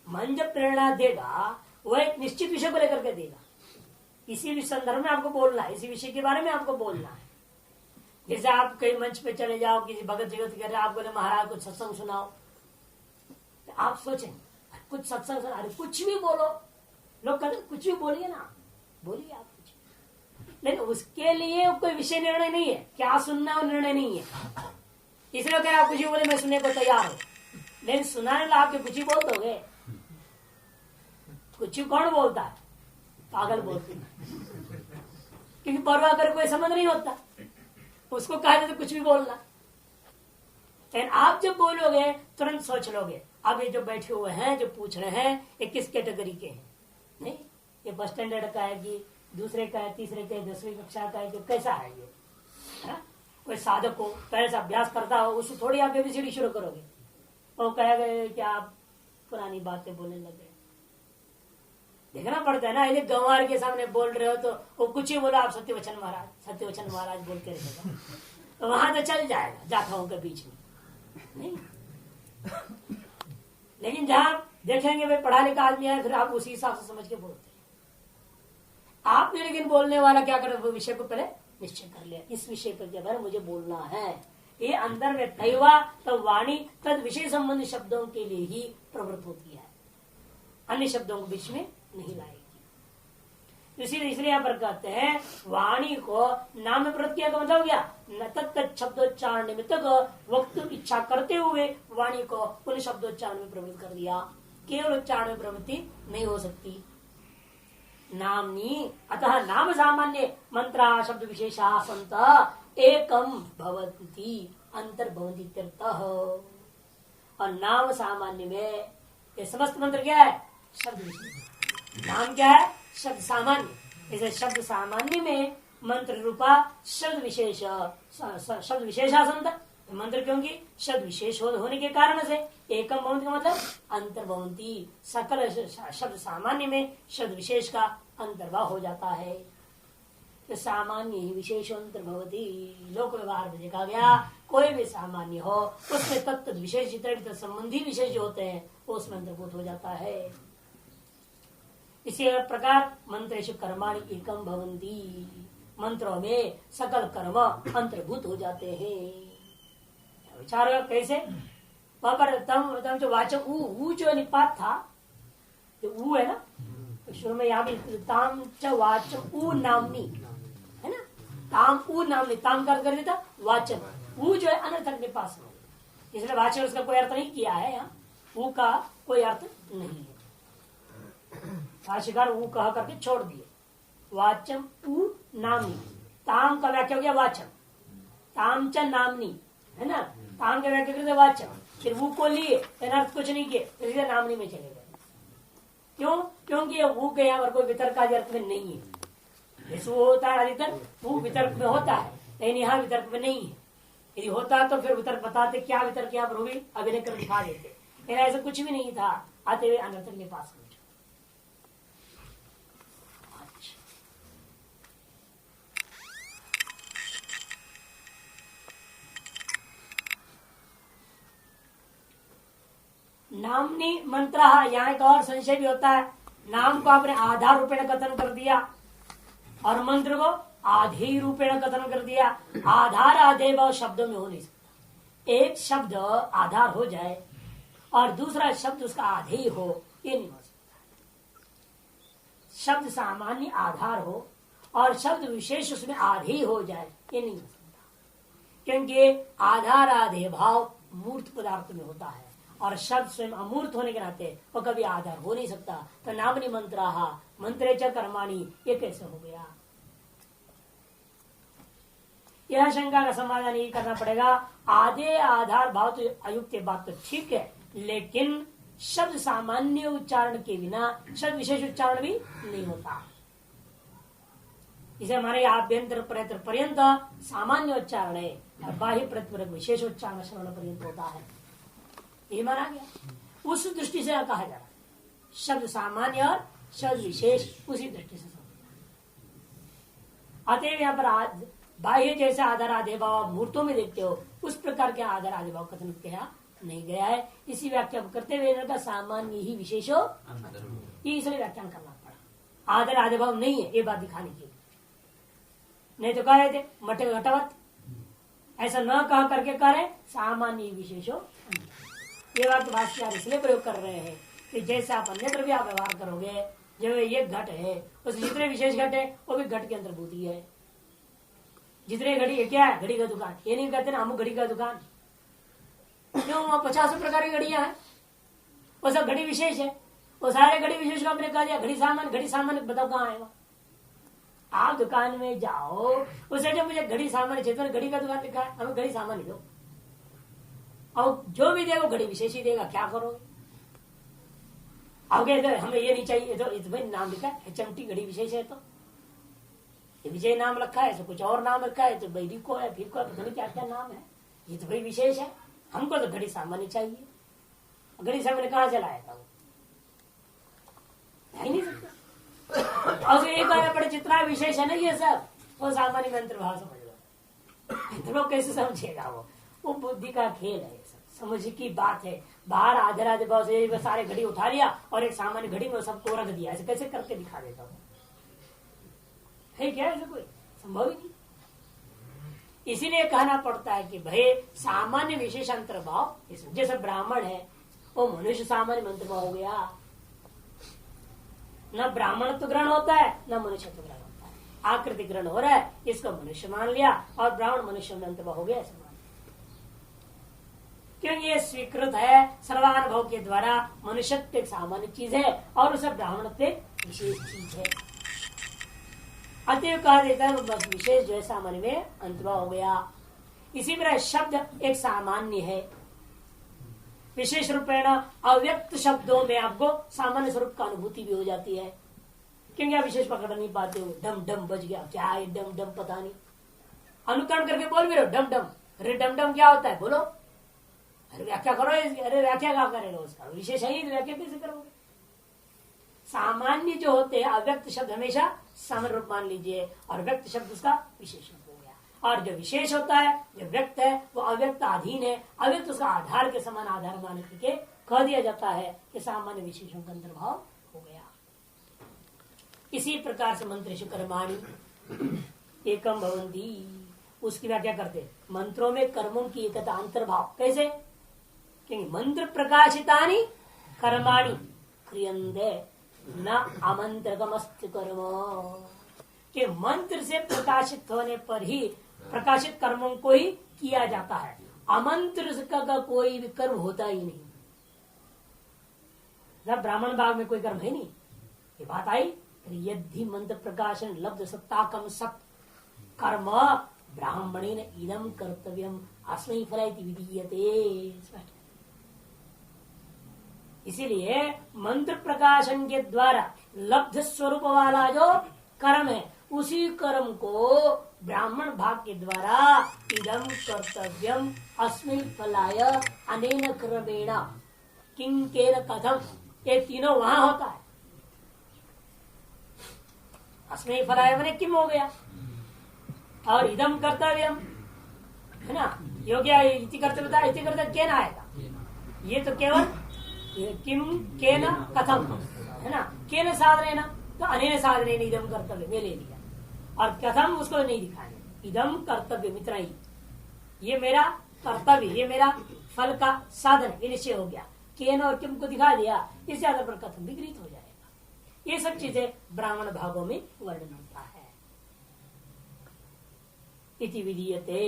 मन जब प्रेरणा देगा वह एक निश्चित विषय को लेकर के देगा, इसी संदर्भ में आपको बोलना है, इसी विषय के बारे में आपको बोलना है। जैसे आप कहीं मंच पे चले जाओ, किसी भगत जगत कर रहे, आप बोले महाराज कुछ सत्संग सुनाओ, तो आप सोचें कुछ सत्संग सुना, अरे कुछ भी बोलो, लोग कहते कुछ भी बोलिए ना, बोलिए आप कुछ, लेकिन उसके लिए कोई विषय निर्णय नहीं है, क्या सुनना वो निर्णय नहीं है। इसलिए कह आप कुछ ही बोले मैं सुनने को तैयार हूं, लेकिन सुनाने ला आपके कुछ ही बोल दोगे। कुछ ही कौन बोलता है, पागल बोलते हैं, क्योंकि परवाह कर कोई समझ नहीं होता, उसको कहा तो कुछ भी बोलना। लेकिन आप जब बोलोगे तुरंत सोच लोगे अब ये जो बैठे हुए हैं जो पूछ रहे हैं ये किस कैटेगरी के हैं, नहीं ये बस स्टैंडर्ड का है कि दूसरे का है, तीसरे का है, 10वीं कक्षा का है, जो कैसा है ये है? कोई साधक हो पहले से अभ्यास करता हो, उससे थोड़ी आप एबीसीडी शुरू करोगे, वो कहेगा कि आप पुरानी बातें बोलने लगे। देखना पड़ता है ना, यदि गंवार के सामने बोल रहे हो तो वो कुछ ही बोला आप सत्यवचन महाराज बोल के रहेगा, तो वहां तो चल जाएगा जाथाओं के बीच में, नहीं। लेकिन जहां देखेंगे भाई पढ़ा लिखा आदमी है, फिर आप उसी हिसाब से समझ के बोलते हैं। आपने लेकिन बोलने वाला क्या करे, वो विषय को पहले निश्चय कर लिया, इस विषय पर जब है मुझे बोलना है, ये अंदर व्यक्त हुआ तो वाणी तद विषय संबंधी शब्दों के लिए ही प्रवृत्त होती है, अन्य शब्दों को बीच में नहीं लाएगी। इसलिए यहाँ पर कहते हैं वाणी को नाम में प्रवृत्त किया, मतलब गया न तत्त शब्दोच्चारण निमित्त वक्त इच्छा करते हुए वाणी को उन शब्दोच्चारण में प्रवृत्त कर दिया, केवल उच्चारण में प्रवृत्ति नहीं हो सकती। नामनी अतः नाम सामान्य मंत्रा शब्द विशेषा संत एकम भवन्ति अंतर्भवन्ति इत्यर्थः। और नाम सामान्य में ये समस्त मंत्र क्या है? शब्द विशेष। नाम क्या है? शब्द सामान्य। इसे शब्द सामान्य में मंत्र रूपा शब्द विशेष शब्द विशेषासंत मंत्र, क्योंकि शब्द विशेष होने के कारण से एकम भवन्ति का मतलब अंतर्भवन्ति, सकल शब्द सामान्य में शब्द विशेष का अंतर्भाव हो जाता है। तो सामान्य ही विशेष अंतर्भवती। लोक व्यवहार में देखा गया कोई भी सामान्य हो उसमें तत्व विशेष जितने संबंधी विशेष जो होते हैं वो उसमें अंतर्भूत हो जाता है। इसी प्रकार मंत्रेषु कर्माणि एकम भवन्ति, मंत्रों में सकल कर्म अंतर्भूत हो जाते हैं। विचार कैसे? वहां पर तम जो वाचक ऊ जो निपात था, जो ऊ है ना, शुरू में यहाँ भी ताम च वाचक ऊ नामनी है ना, ताम ऊ नामनी, ताम कर देता वाचक, ऊ जो है अनर्थक निपात में, इसलिए वाचक उसका कोई अर्थ नहीं किया है। यहाँ ऊ का कोई अर्थ नहीं है, भाष्यकार ऊ कह करके छोड़ दिए। वाचम ऊ नामनी, ताम का व्याख्या हो गया वाचक, ताम च नामनी है ना, ताम का व्याख्या करते वाचक, फिर वो को लिए अर्थ कुछ नहीं किए, इसलिए नामनी में चले गए। क्यों? क्योंकि वो के यहाँ पर कोई वितर्क आदि अर्थ में नहीं है। जैसे वो होता है अधिकतर वो वितर्क में होता है, लेकिन यहाँ वितर्क में नहीं है। यदि होता तो फिर वितर्क बताते, क्या वितर्क यहाँ पर होगी, अभिनय कर दिखा देते, लेकिन ऐसा कुछ भी नहीं था। आते हुए अनर्थक के पास नामनी मंत्र, यहाँ एक और संशय भी होता है। नाम को आपने आधार रूपेण कथन कर दिया और मंत्र को आधेय रूपेण कथन कर दिया। आधार आधेय भाव शब्दों में हो नहीं सकता। एक शब्द आधार हो जाए और दूसरा शब्द उसका आधेय हो, ये नहीं हो सकता। शब्द सामान्य आधार हो और शब्द विशेष उसमें आधेय हो जाए, ये नहीं हो सकता, क्योंकि आधार आधेय भाव मूर्त पदार्थ में होता है और शब्द स्वयं अमूर्त होने के नाते वो कभी आधार हो नहीं सकता। तो नामनी मंत्राहा मंत्रे च कर्माणि, ये कैसे हो गया? यह शंका का समाधान ये करना पड़ेगा। आधे आधार भाव तो अयुक्त बात तो ठीक है, लेकिन शब्द सामान्य उच्चारण के बिना शब्द विशेष उच्चारण भी नहीं होता। इसे हमारे आभ्यंतर प्रयत्न पर्यंत सामान्य उच्चारण है और बाह्य प्रत्यय विशेष उच्चारण श्रवण पर्यंत होता है, ये माना गया। उस दृष्टि से कहा जा रहा है शब्द सामान्य और शब्द विशेष, उसी दृष्टि से समझना। अतएव यहाँ पर बाह्य जैसे आधार आधे भाव मूर्तों में देखते हो उस प्रकार के आधार आधे भाव कथन किया नहीं गया है। इसी व्याख्या करते हुए सामान्य ही विशेष हो, ये इसलिए व्याख्यान करना पड़ा। आधार आधे भाव नहीं है, ये बात दिखाने के लिए। नहीं तो कह रहे थे मठ घटवत, ऐसा न कह करके कह रहे सामान्य विशेष हो। ये बात भाष्यकार इसलिए प्रयोग कर रहे हैं कि जैसे आप अन्यत्र भी आप व्यवहार करोगे, जो ये घट है उस जितने विशेष घट है वो भी घट की अंतर्भूति है। जितने घड़ी क्या है, घड़ी का दुकान, ये नहीं कहते ना हम घड़ी का दुकान, क्यों? वहां 50 प्रकार की घड़ियां हैं, वो सब घड़ी विशेष है। वो सारे घड़ी विशेष को आपने कह दिया घड़ी सामान बताओ कहाँ है? आप दुकान में जाओ, उसे जब मुझे घड़ी सामान चाहिए, घड़ी का दुकान लिखा है, हमें घड़ी सामान दो, और जो भी देगा घड़ी विशेष ही देगा, क्या करोगे? आगे हमें ये नहीं चाहिए तो भाई नाम लिखा है चमटी घड़ी विशेष है, तो विजय नाम रखा है, तो कुछ और नाम रखा है, तो भाई रिको है, फिर पता नहीं क्या क्या नाम है, ये तो भाई विशेष है। हमको तो घड़ी सामान्य चाहिए, घड़ी सामान्य कहाँ चला है? नहीं सकता। और एक कहना पड़े जितना विशेष है ना ये सब, वो सामान्य में अंतर्भाव समझ लो। तो लोग कैसे समझेगा? वो बुद्धि का खेल है, समझ की बात है। बाहर आधे आधे भाव से सारे घड़ी उठा लिया और एक सामान्य घड़ी में सबको रख दिया, ऐसे कैसे करके दिखा देता हूँ? है क्या ऐसे? कोई संभव ही नहीं। इसीलिए कहना पड़ता है कि भाई सामान्य विशेष अंतर्भाव, जैसे ब्राह्मण है वो मनुष्य सामान्य अंतर्भाव हो गया। न ब्राह्मण तो ग्रहण होता है न मनुष्य तो ग्रहण होता है। आकृति ग्रहण हो रहा है, इसको मनुष्य मान लिया और ब्राह्मण मनुष्य में अंतर्भाव हो गया, ऐसा मान। क्योंकि ये स्वीकृत है सर्वानुभव के द्वारा, मनुष्यत्व एक सामान्य चीज है और उसे ब्राह्मणत्व विशेष चीज है। होते हुए कहा देता है बस विशेष जो है सामान्य में अंतर्भाव हो गया। इसी तरह शब्द एक सामान्य है, विशेष रूपेण अव्यक्त शब्दों में आपको सामान्य स्वरूप का अनुभूति भी हो जाती है, क्योंकि आप विशेष पकड़ नहीं पाते हो। डम डम बज गया, क्या है डम डम पता नहीं, अनुकरण करके बोल भी रहे हो डम डम। अरे डम डम क्या होता है बोलो, अरे व्याख्या करो इसकी। अरे व्याख्या क्या करेगा उसका, विशेष है ही व्याख्या कैसे करोगे। सामान्य जो होते हैं अव्यक्त शब्द हमेशा सामान्य रूप मान लीजिए, और व्यक्त शब्द उसका विशेष रूप हो गया। और जो विशेष होता है, जो व्यक्त है, वो अव्यक्त अधीन है, अव्यक्त उसका आधार के समान आधार मान करके कह दिया जाता है कि सामान्य विशेषों का अंतर्भाव हो गया। इसी प्रकार से मंत्रेषु कर्माणि एकम भवन्ति, उसकी व्याख्या करते मंत्रों में कर्मों की एकता अंतर्भाव। कैसे? क्योंकि मंत्र प्रकाशितानि कर्माणि क्रियन्ते न आमंत्रकमस्त कर्म, कि मंत्र से प्रकाशित होने पर ही प्रकाशित कर्मों को ही किया जाता है, अमंत्र का कोई भी कर्म होता ही नहीं। जब ब्राह्मण भाग में कोई कर्म है नहीं, ये बात आई। यदि मंत्र प्रकाशन लब्ध सत्ताकम सत कर्म ब्राह्मणेन इदम कर्तव्यम अस्मै फलैति विधीयते। इसीलिए मंत्र प्रकाशन के द्वारा लब्ध स्वरूप वाला जो कर्म है, उसी कर्म को ब्राह्मण भाग के द्वारा इदम कर्तव्यम अस्मै फलाय अनेन क्रमेण किं केन कथम, ये तीनों वहां होता है। अस्मै फलाय मैंने किम हो गया, और इदम कर्तव्यम है ना, योग्य इति कर्तव्यता इति कर्तव्य केन आएगा। ये तो केवल किम केन कथम है ना, केन साधनेन, तो अनेन साधनेन इदम कर्तव्य में ले लिया, और कथम उसको नहीं दिखाने। इदम कर्तव्य मित्र ही, ये मेरा कर्तव्य, ये मेरा फल का साधन, ये निश्चय हो गया। केन और किम को दिखा दिया, इस आधार पर कथम विकृत हो जाएगा। ये सब चीजें ब्राह्मण भागों में वर्णन होता है। इति विधीयते,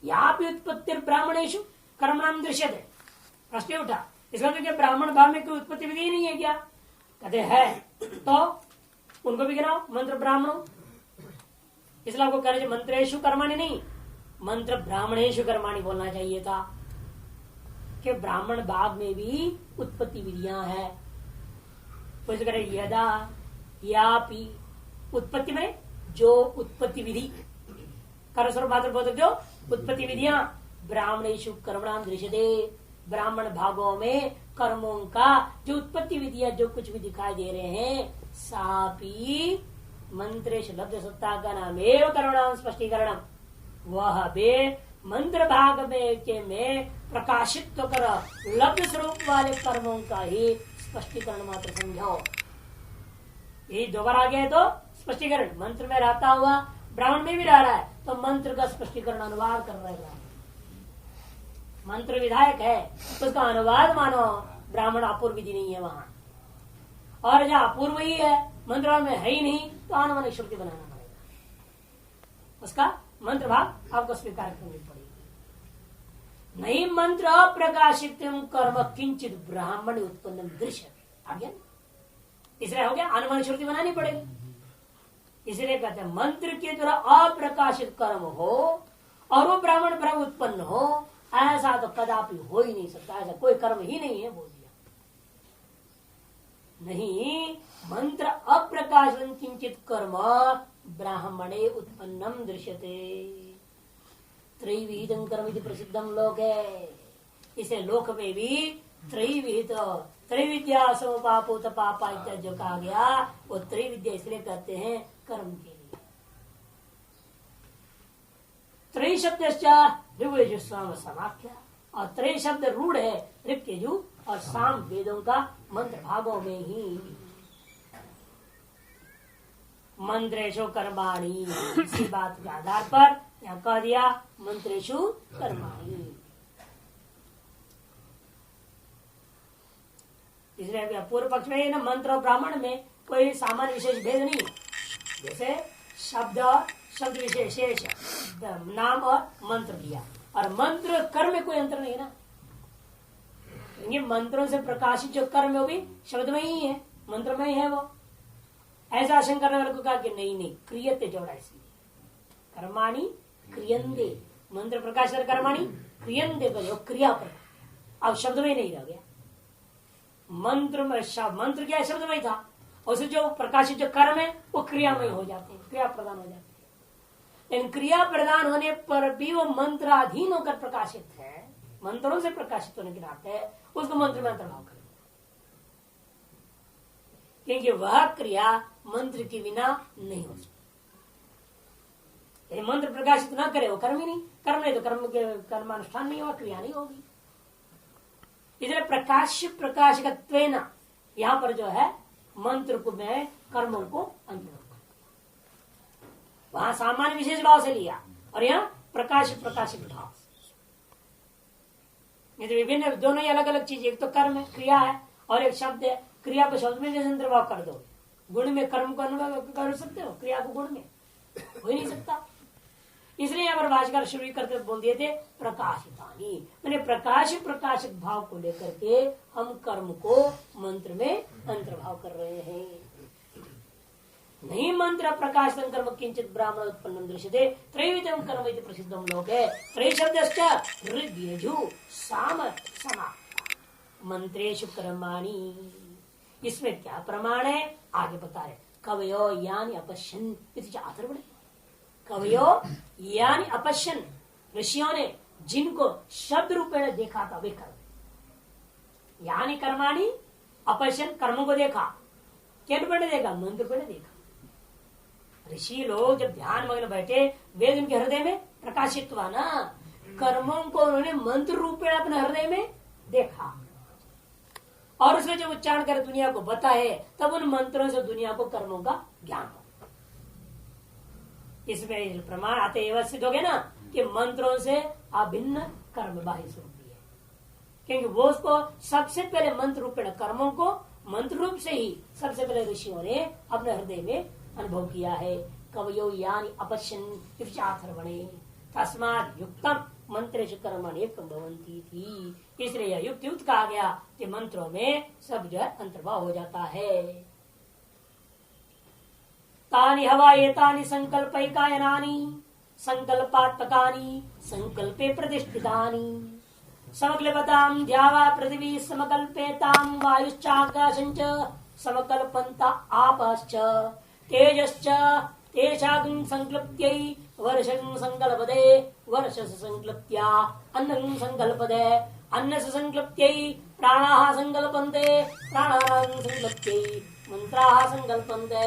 यहाँ भी उत्पत्ति ब्राह्मणेषु कर्मणाम दृश्यते। प्रश्न उठा, इसका तो क्या ब्राह्मण भाव में कोई उत्पत्ति विधि नहीं है क्या? कहते हैं तो उनको भी गिनाओ मंत्र ब्राह्मणों। इसलिए आपको कह रहे मंत्रेषु कर्माणि नहीं, मंत्र ब्राह्मणेषु कर्माणि बोलना चाहिए था, कि ब्राह्मण भाग में भी उत्पत्ति विधियां है। कुछ करे यदा यापि, उत्पत्ति में जो उत्पत्ति विधि कर स्वरूप मात्र बोधक जो उत्पत्ति विधियां ब्राह्मणेषु कर्मणाम दृश्यते, ब्राह्मण भागों में कर्मों का जो उत्पत्ति विधियां जो कुछ भी दिखाई दे रहे हैं, सापी मंत्रेश लब्ध सत्ता का नाम एवं कर्मणाम स्पष्टीकरण, वह बे मंत्र भाग में प्रकाशित तो कर लब्ध स्वरूप वाले कर्मों का ही स्पष्टीकरण मात्र समझाओ। यही दोबारा आ गया है तो स्पष्टीकरण, मंत्र में रहता हुआ ब्राह्मण में भी रह रहा है, तो मंत्र का स्पष्टीकरण अनुवाद कर रहा है। मंत्र विधायक है, उसका अनुवाद मानो, ब्राह्मण अपूर्व विधि नहीं है वहां, और जहाँ अपूर्व ही है मंत्र में है ही नहीं, तो आनुमानिक श्रुति बनाना पड़ेगा, उसका मंत्र भाग आपको स्वीकार करनी पड़ेगी। नहीं मंत्र अप्रकाशित कर्म किंचित ब्राह्मण उत्पन्न दृश्य आ गया, इसलिए हो गया अनुमानिक श्रुति बनानी पड़ेगी। इसलिए कहते हैं मंत्र के द्वारा अप्रकाशित कर्म हो और वो ब्राह्मण ब्रह्म उत्पन्न हो, ऐसा तो कदापि हो ही नहीं सकता, ऐसा कोई कर्म ही नहीं है, बोल दिया। नहीं, मंत्र अप्रकाशन किंचित कर्म ब्राह्मणे उत्पन्नम दृश्यते, त्रैविहितम कर्म इति प्रसिद्धम लोक है। इसे लोक में भी त्रैविहित, त्रैविद्या समपापोत पापा इत्यादि जो कहा गया, वो त्रैविद्या इसलिए कहते हैं कर्म के लिए। त्रय शब्द ऋग्यजु साम समाख्या, और त्रय शब्द रूढ़ है ऋग्यजु और साम वेदों का मंत्र भागों में ही। मंत्रेषु कर्माणि, इसी बात के आधार पर यहाँ कह दिया मंत्रेषु कर्माणि। इसलिए पूर्व पक्ष में ना मंत्र और ब्राह्मण में कोई सामान्य विशेष भेद नहीं, जैसे शब्द शब्द विशेष नाम और मंत्र दिया, और मंत्र कर्म में कोई अंतर नहीं ना। ये मंत्रों से प्रकाशित जो कर्म है वो भी शब्द में ही है, मंत्र में ही है वो। ऐसा आशंका करने वाले को कहा कि नहीं नहीं क्रियते जोड़ा इसलिए कर्माणी क्रियंदे मंत्र प्रकाश कर्माणी क्रियंदे क्रिया पर अब शब्द में नहीं रह गया मंत्र में मंत्र क्या शब्द में ही था और जो प्रकाशित जो कर्म है वो क्रियामय हो जाते हैं क्रिया प्रदान हो जाते हैं लेकिन क्रिया प्रदान होने पर भी वो मंत्राधीन होकर प्रकाशित है मंत्रों से प्रकाशित होने के नाते उसको मंत्र में अंतर्भाव करें क्योंकि वह क्रिया मंत्र के बिना नहीं हो सकती मंत्र प्रकाशित ना करे वो कर्म ही नहीं कर्म नहीं तो कर्म के कर्मानुष्ठान नहीं होगा क्रिया नहीं होगी इसलिए प्रकाशकत्वेन यहाँ पर जो है मंत्र को में कर्मों को अंतर्भाव वहां सामान्य विशेष भाव से लिया और यहाँ प्रकाशिक भाव ये तो विभिन्न दोनों ही अलग अलग चीज एक तो कर्म है क्रिया है और एक शब्द है क्रिया को शब्द में जैसे अंतर्भाव कर दो गुण में कर्म को अनुभव कर सकते हो क्रिया को गुण में हो ही नहीं सकता इसलिए यहाँ पर भाषकर शुरू करते बोल दिए थे प्रकाशितानी मैंने प्रकाशित भाव को लेकर के हम कर्म को मंत्र में अंतर्भाव कर रहे हैं नहीं मंत्र प्रकाशितं कर्म किंचित ब्राह्मण उत्पन्न दृश्यते त्रैविधम कर्म इति प्रसिद्धम लोके त्रय शब्दश्च ऋग्यजु साम समा मंत्रेषु कर्माणि इसमें क्या प्रमाण है आगे बता रहे कवयो यानि अपश्यन् इति अथर्वणे कवयो यानि अपश्यन् ऋषियों ने जिनको शब्द रूपेण देखा था वे कर्म यानि कर्माणि अपश्यन् कर्मों को देखा किन पर देखा मंत्र पर देखा ऋषि लोग जब ध्यान मग्न बैठे वेद उनके हृदय में प्रकाशित हुआ ना कर्मों को उन्होंने मंत्र रूप में अपने हृदय में देखा और उसने जब उच्चारण कर दुनिया को बताए तब उन मंत्रों से दुनिया को कर्मों का ज्ञान हो इसमें प्रमाण आते एवं सिद्ध हो गए ना कि मंत्रों से अभिन्न कर्म बाह्य स्वरूप है क्योंकि वो उसको सबसे पहले मंत्र रूप में कर्मों को मंत्र रूप से ही सबसे पहले ऋषियों ने अपने हृदय में अनुभव किया है कवयो यानि अपश्यन् तस्मात् युक्तम मंत्रेषु कर्माणि एकं भवन्ति थी इसलिए यह युक्त कहा गया कि मंत्रों में सब जो है अंतर्भाव हो जाता है तानि हवा एतानि संकल्पैकायनानि संकल्पात्मकानि संकल्पे प्रतिष्ठितानि समकल्पतां द्यावा पृथिवी समकल्पेतां वायुश्चाकाशञ्च समकल्पन्त आपश्च तेजश्च तेषां संक्लप्त्यै वर्षं संकल्पदे वर्षस्य संक्लप्त्या अन्नं संकल्पदे अन्नस्य संक्लप्त्यै प्राणाः संकल्पन्ते प्राणानां संक्लप्त्यै मन्त्राः संकल्पन्ते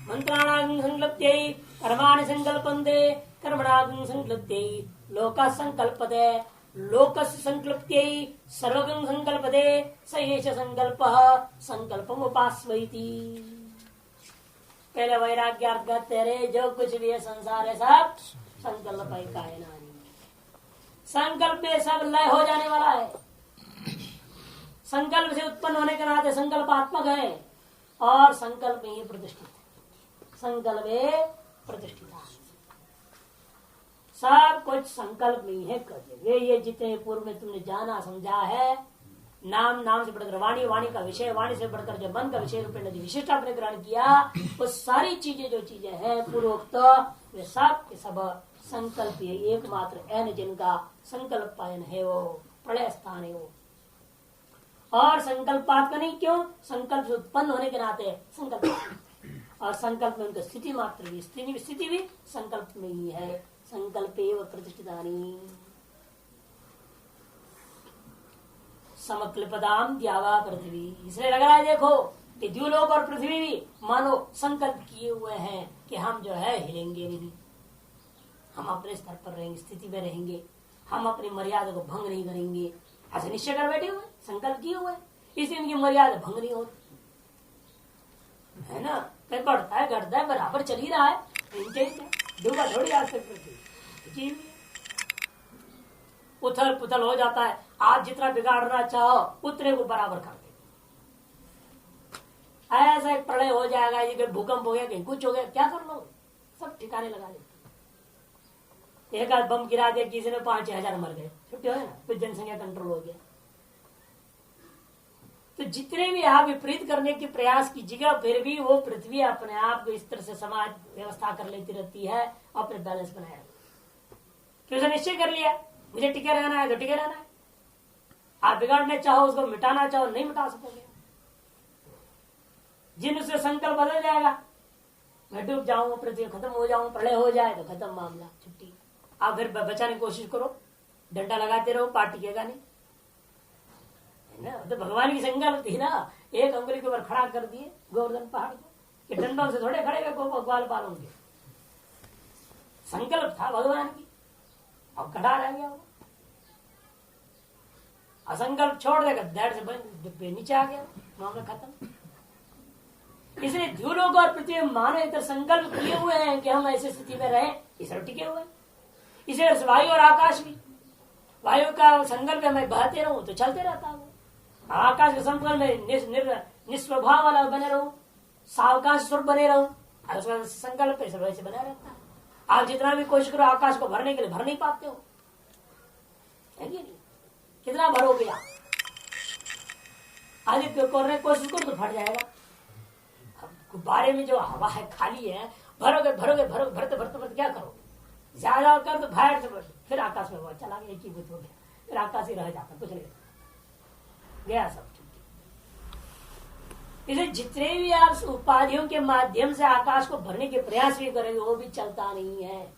मन्त्राणां संक्लप्त्यै कर्माणि संकल्पन्ते कर्मणां संक्लप्त्यै लोकः संकल्पते लोकस्य संक्लप्त्यै सर्वगं संकल्पते स एष संकल्पः संकल्पम् उपास्वैति पहले वैराग्यार्थ कहते रहे जो कुछ भी है संसार है सब संकल्प संकल्प में सब लय हो जाने वाला है संकल्प से उत्पन्न होने के नाते संकल्पात्मक है और संकल्प में ही प्रतिष्ठित है संकल्प प्रतिष्ठित सब कुछ संकल्प में ही है कर ये जितने पूर्व में तुमने जाना समझा है नाम नाम से बढ़कर वाणी वाणी का विषय वाणी से बढ़कर जो मन का विषय रूपेण विशिष्ट आपने ग्रहण किया वो सारी चीजें जो चीजें हैं पूर्वोक्त वे सब के सब संकल्प एकमात्र एन जिनका संकल्प पायन है वो प्रलय स्थान है वो और संकल्पात्मा नहीं क्यों संकल्प से उत्पन्न होने के नाते संकल्प और संकल्प में उनकी स्थिति मात्र भी स्थिति भी संकल्प में ही है संकल्प प्रतिष्ठितानि समकल्पदाम द्यावा पृथ्वी इसलिए लग रहा है देखो कि द्युलोक और पृथ्वी भी मानो संकल्प किए हुए हैं कि हम जो है हिलेंगे नहीं हम अपने स्तर पर रहेंगे स्थिति में रहेंगे हम अपनी मर्यादा को भंग नहीं करेंगे ऐसे निश्चय कर बैठे हुए संकल्प किए हुए इसलिए उनकी मर्यादा भंग नहीं होती है ना बढ़ता है घटता है बराबर चल ही रहा है डूबा थोड़ी आज तक पृथ्वी उथल पुथल हो जाता है आप जितना बिगाड़ना चाहो उतने को बराबर कर दे ऐसा एक प्रलय हो जाएगा ये भूकंप हो गया कहीं कुछ हो गया क्या कर लो सब ठिकाने लगा देते एक आध बम गिरा दिया किसी ने 5,000 मर गए छुट्टी हो ना कुछ जनसंख्या कंट्रोल हो गया तो जितने भी आप विपरीत करने के प्रयास कीजिएगा फिर भी वो पृथ्वी अपने आप को इस तरह से समाज व्यवस्था कर लेती रहती है, अपने बैलेंस बनाया। फिर निश्चय कर लिया मुझे टिके रहना है तो टिके रहना है। आप बिगाड़ने चाहो, उसको मिटाना चाहो, नहीं मिटा सकोगे। जिन उससे संकल्प बदल जाएगा, मैं डूब जाऊं, पृथ्वी खत्म हो जाऊं, प्रलय हो जाए तो खत्म मामला, छुट्टी। आप फिर बचाने की कोशिश करो, डंडा लगाते रहो, पार टिकेगा नहीं ना। तो भगवान की संकल्प थी ना, एक अंगुली के ऊपर खड़ा कर दिए गोवर्धन पहाड़ को, कि डंडों से थोड़े खड़े ग्वाल पाल होंगे। संकल्प था भगवान की, अब कड़ा रह गया वो। असंकल्प छोड़ देगा, धैर्य से नीचे आ गया, मामला खत्म। इसलिए द्यूलोक और पृथ्वी मानव इतर संकल्प किए हुए हैं कि हम ऐसी स्थिति में रहे, इसलिए टिके हुए हैं। इसलिए वायु और आकाश भी, वायु का संकल्प है मैं बहते रहूं तो चलते रहता हूं, आकाश के संकल्प में निस्वभाव वाला बने रहूं, सावकाश स्वरूप बने रहूं, उसका संकल्प वैसे बना रहता है। आप जितना भी कोशिश करो आकाश को भरने के लिए, भर नहीं पाते हो, है कि नहीं? कितना भरोगे आप? आदित्य करने की कोशिश करो तो फट जाएगा। गुब्बारे में जो हवा है खाली है, भरोगे भरोगे भरोगे, भरते भरते भरते क्या करो, ज्यादा कर तो बाहर से फिर आकाश में चला गया, एक ही बुद्ध हो गया, फिर आकाश ही रह जाता, कुछ नहीं गया सब। इसे जितने भी आप उपाधियों के माध्यम से आकाश को भरने के प्रयास भी करेंगे वो भी चलता नहीं है,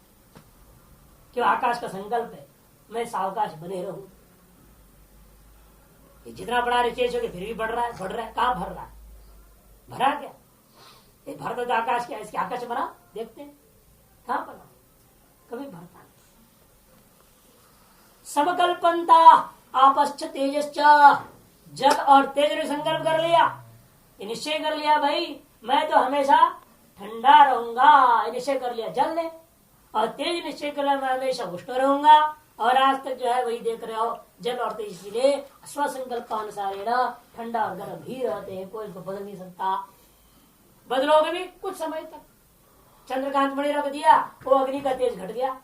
क्यों? आकाश का संकल्प है मैं सावकाश बने रहूं। जितना बड़ा रिचेज हो फिर भी बढ़ रहा है, कहां भर रहा है? भरा क्या? ये भरता तो आकाश क्या, इसके आकाश बना देखते हैं कहां बना, कभी भरता नहीं। समकल्पनता आपश्च तेजश्च, जल और तेज ने संकल्प कर लिया, निश्चय कर लिया भाई मैं तो हमेशा ठंडा रहूंगा, निश्चय कर लिया जल ने, और तेज निश्चय कर लिया मैं हमेशा उष्ण रहूंगा। और आज तक जो है वही देख रहे हो, जल और तेज इसलिए स्वसंकल्पानुसार ठंडा और गर्म ही रहते हैं, कोई इसको बदल नहीं सकता। बदलोगे भी कुछ समय तक, चंद्रकांत मणि रख दिया, वो अग्नि का तेज घट गया,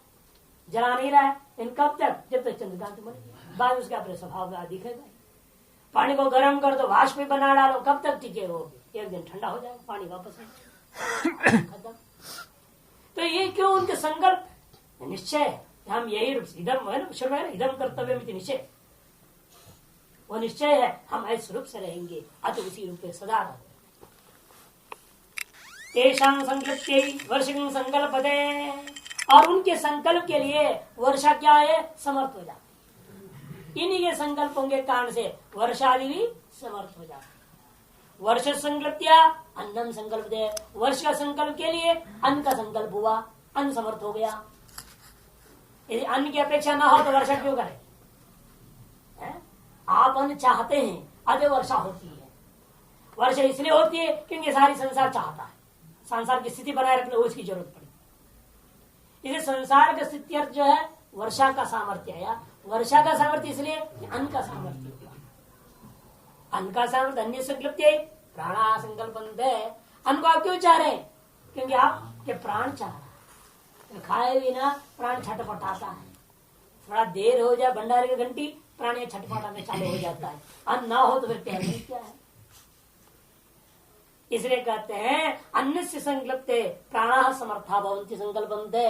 जला नहीं रहा है, इन कब तक? जब तक चंद्रकांत मणि, बाद उसका अपने स्वभाव का दिखेगा। पानी को गर्म कर दो, वाष्प में बना डालो, कब तक टिके वो? एक दिन ठंडा हो जाएगा, पानी वापस खत्म। तो ये क्यों? उनके संकल्प निश्चय, हम यही इदम है ना, इदम कर्तव्य में निश्चय, वो निश्चय है हम ऐसे रूप से रहेंगे, अत उसी रूप में सदा रहते। तेषां संकल्प वर्ष संकल्प दे, और उनके संकल्प के लिए वर्षा क्या है? समर्थ हो जाती। इन्हीं के संकल्पों के कारण से वर्षादि भी समर्थ हो जाती। वर्ष संकल्पिया अन्नम संकल्प दे, वर्ष का संकल्प के लिए अन्न का संकल्प हुआ, अन्न समर्थ हो गया। यदि अन्न की अपेक्षा ना हो तो वर्षा क्यों करे? आप अन्न चाहते हैं, अतः वर्षा होती है। वर्षा इसलिए होती है क्योंकि सारी संसार चाहता है, संसार की स्थिति बनाए रखने उसकी जरूरत पड़ी। इसे संसार का स्थिति अर्थ जो है वर्षा का सामर्थ्य आया। वर्षा का सामर्थ्य इसलिए अन्न का सामर्थ्य हुआ, अन्न का सामर्थ्य अन्य संकल्प प्राणा संकल्पन है। अन्न को आप क्यों चाह रहे हैं? क्योंकि आपके प्राण चाह रहा है, खाए बिना प्राण छटपटाता है, थोड़ा देर हो जाए भंडारे की घंटी, प्राण छटपटाने चालू हो जाता है। अन्न ना हो तो फिर कहने क्या है? इसलिए कहते हैं अन्न से संकल्पते प्राणा समर्था भवन्ति संकल्पन्ते,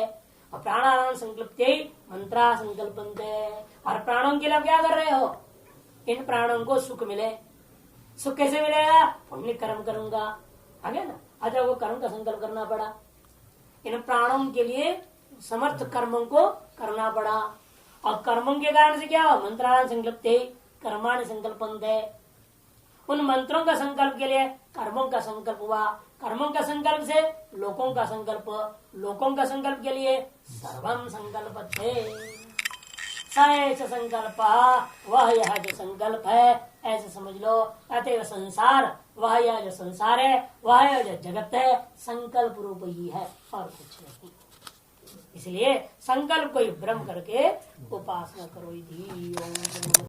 और प्राणानाम संकल्पते मंत्रा संकल्पन्ते। और प्राणों के लिए क्या कर रहे हो? इन प्राणों को सुख मिले। सुख कैसे मिलेगा? पुण्य कर्म करूंगा, आगे ना, अच्छा वो कर्म का संकल्प करना पड़ा। इन प्राणों के लिए समर्थ कर्मों को करना पड़ा, और कर्मों के कारण से क्या हुआ? मंत्राणाम संकल्पते कर्माणि संकल्पन्ते। उन मंत्रों का संकल्प के लिए कर्मों का संकल्प हुआ, कर्मों का संकल्प से लोकों का संकल्प, लोकों का संकल्प के लिए सर्वम संकल्प थे। संकल्प वह यह जो संकल्प है, ऐसे समझ लो। अतएव संसार वह यह जो संसार है, वह यह जो जगत है, संकल्प रूप ही है और कुछ नहीं। इसलिए संकल्प को ही भ्रम करके उपासना करो।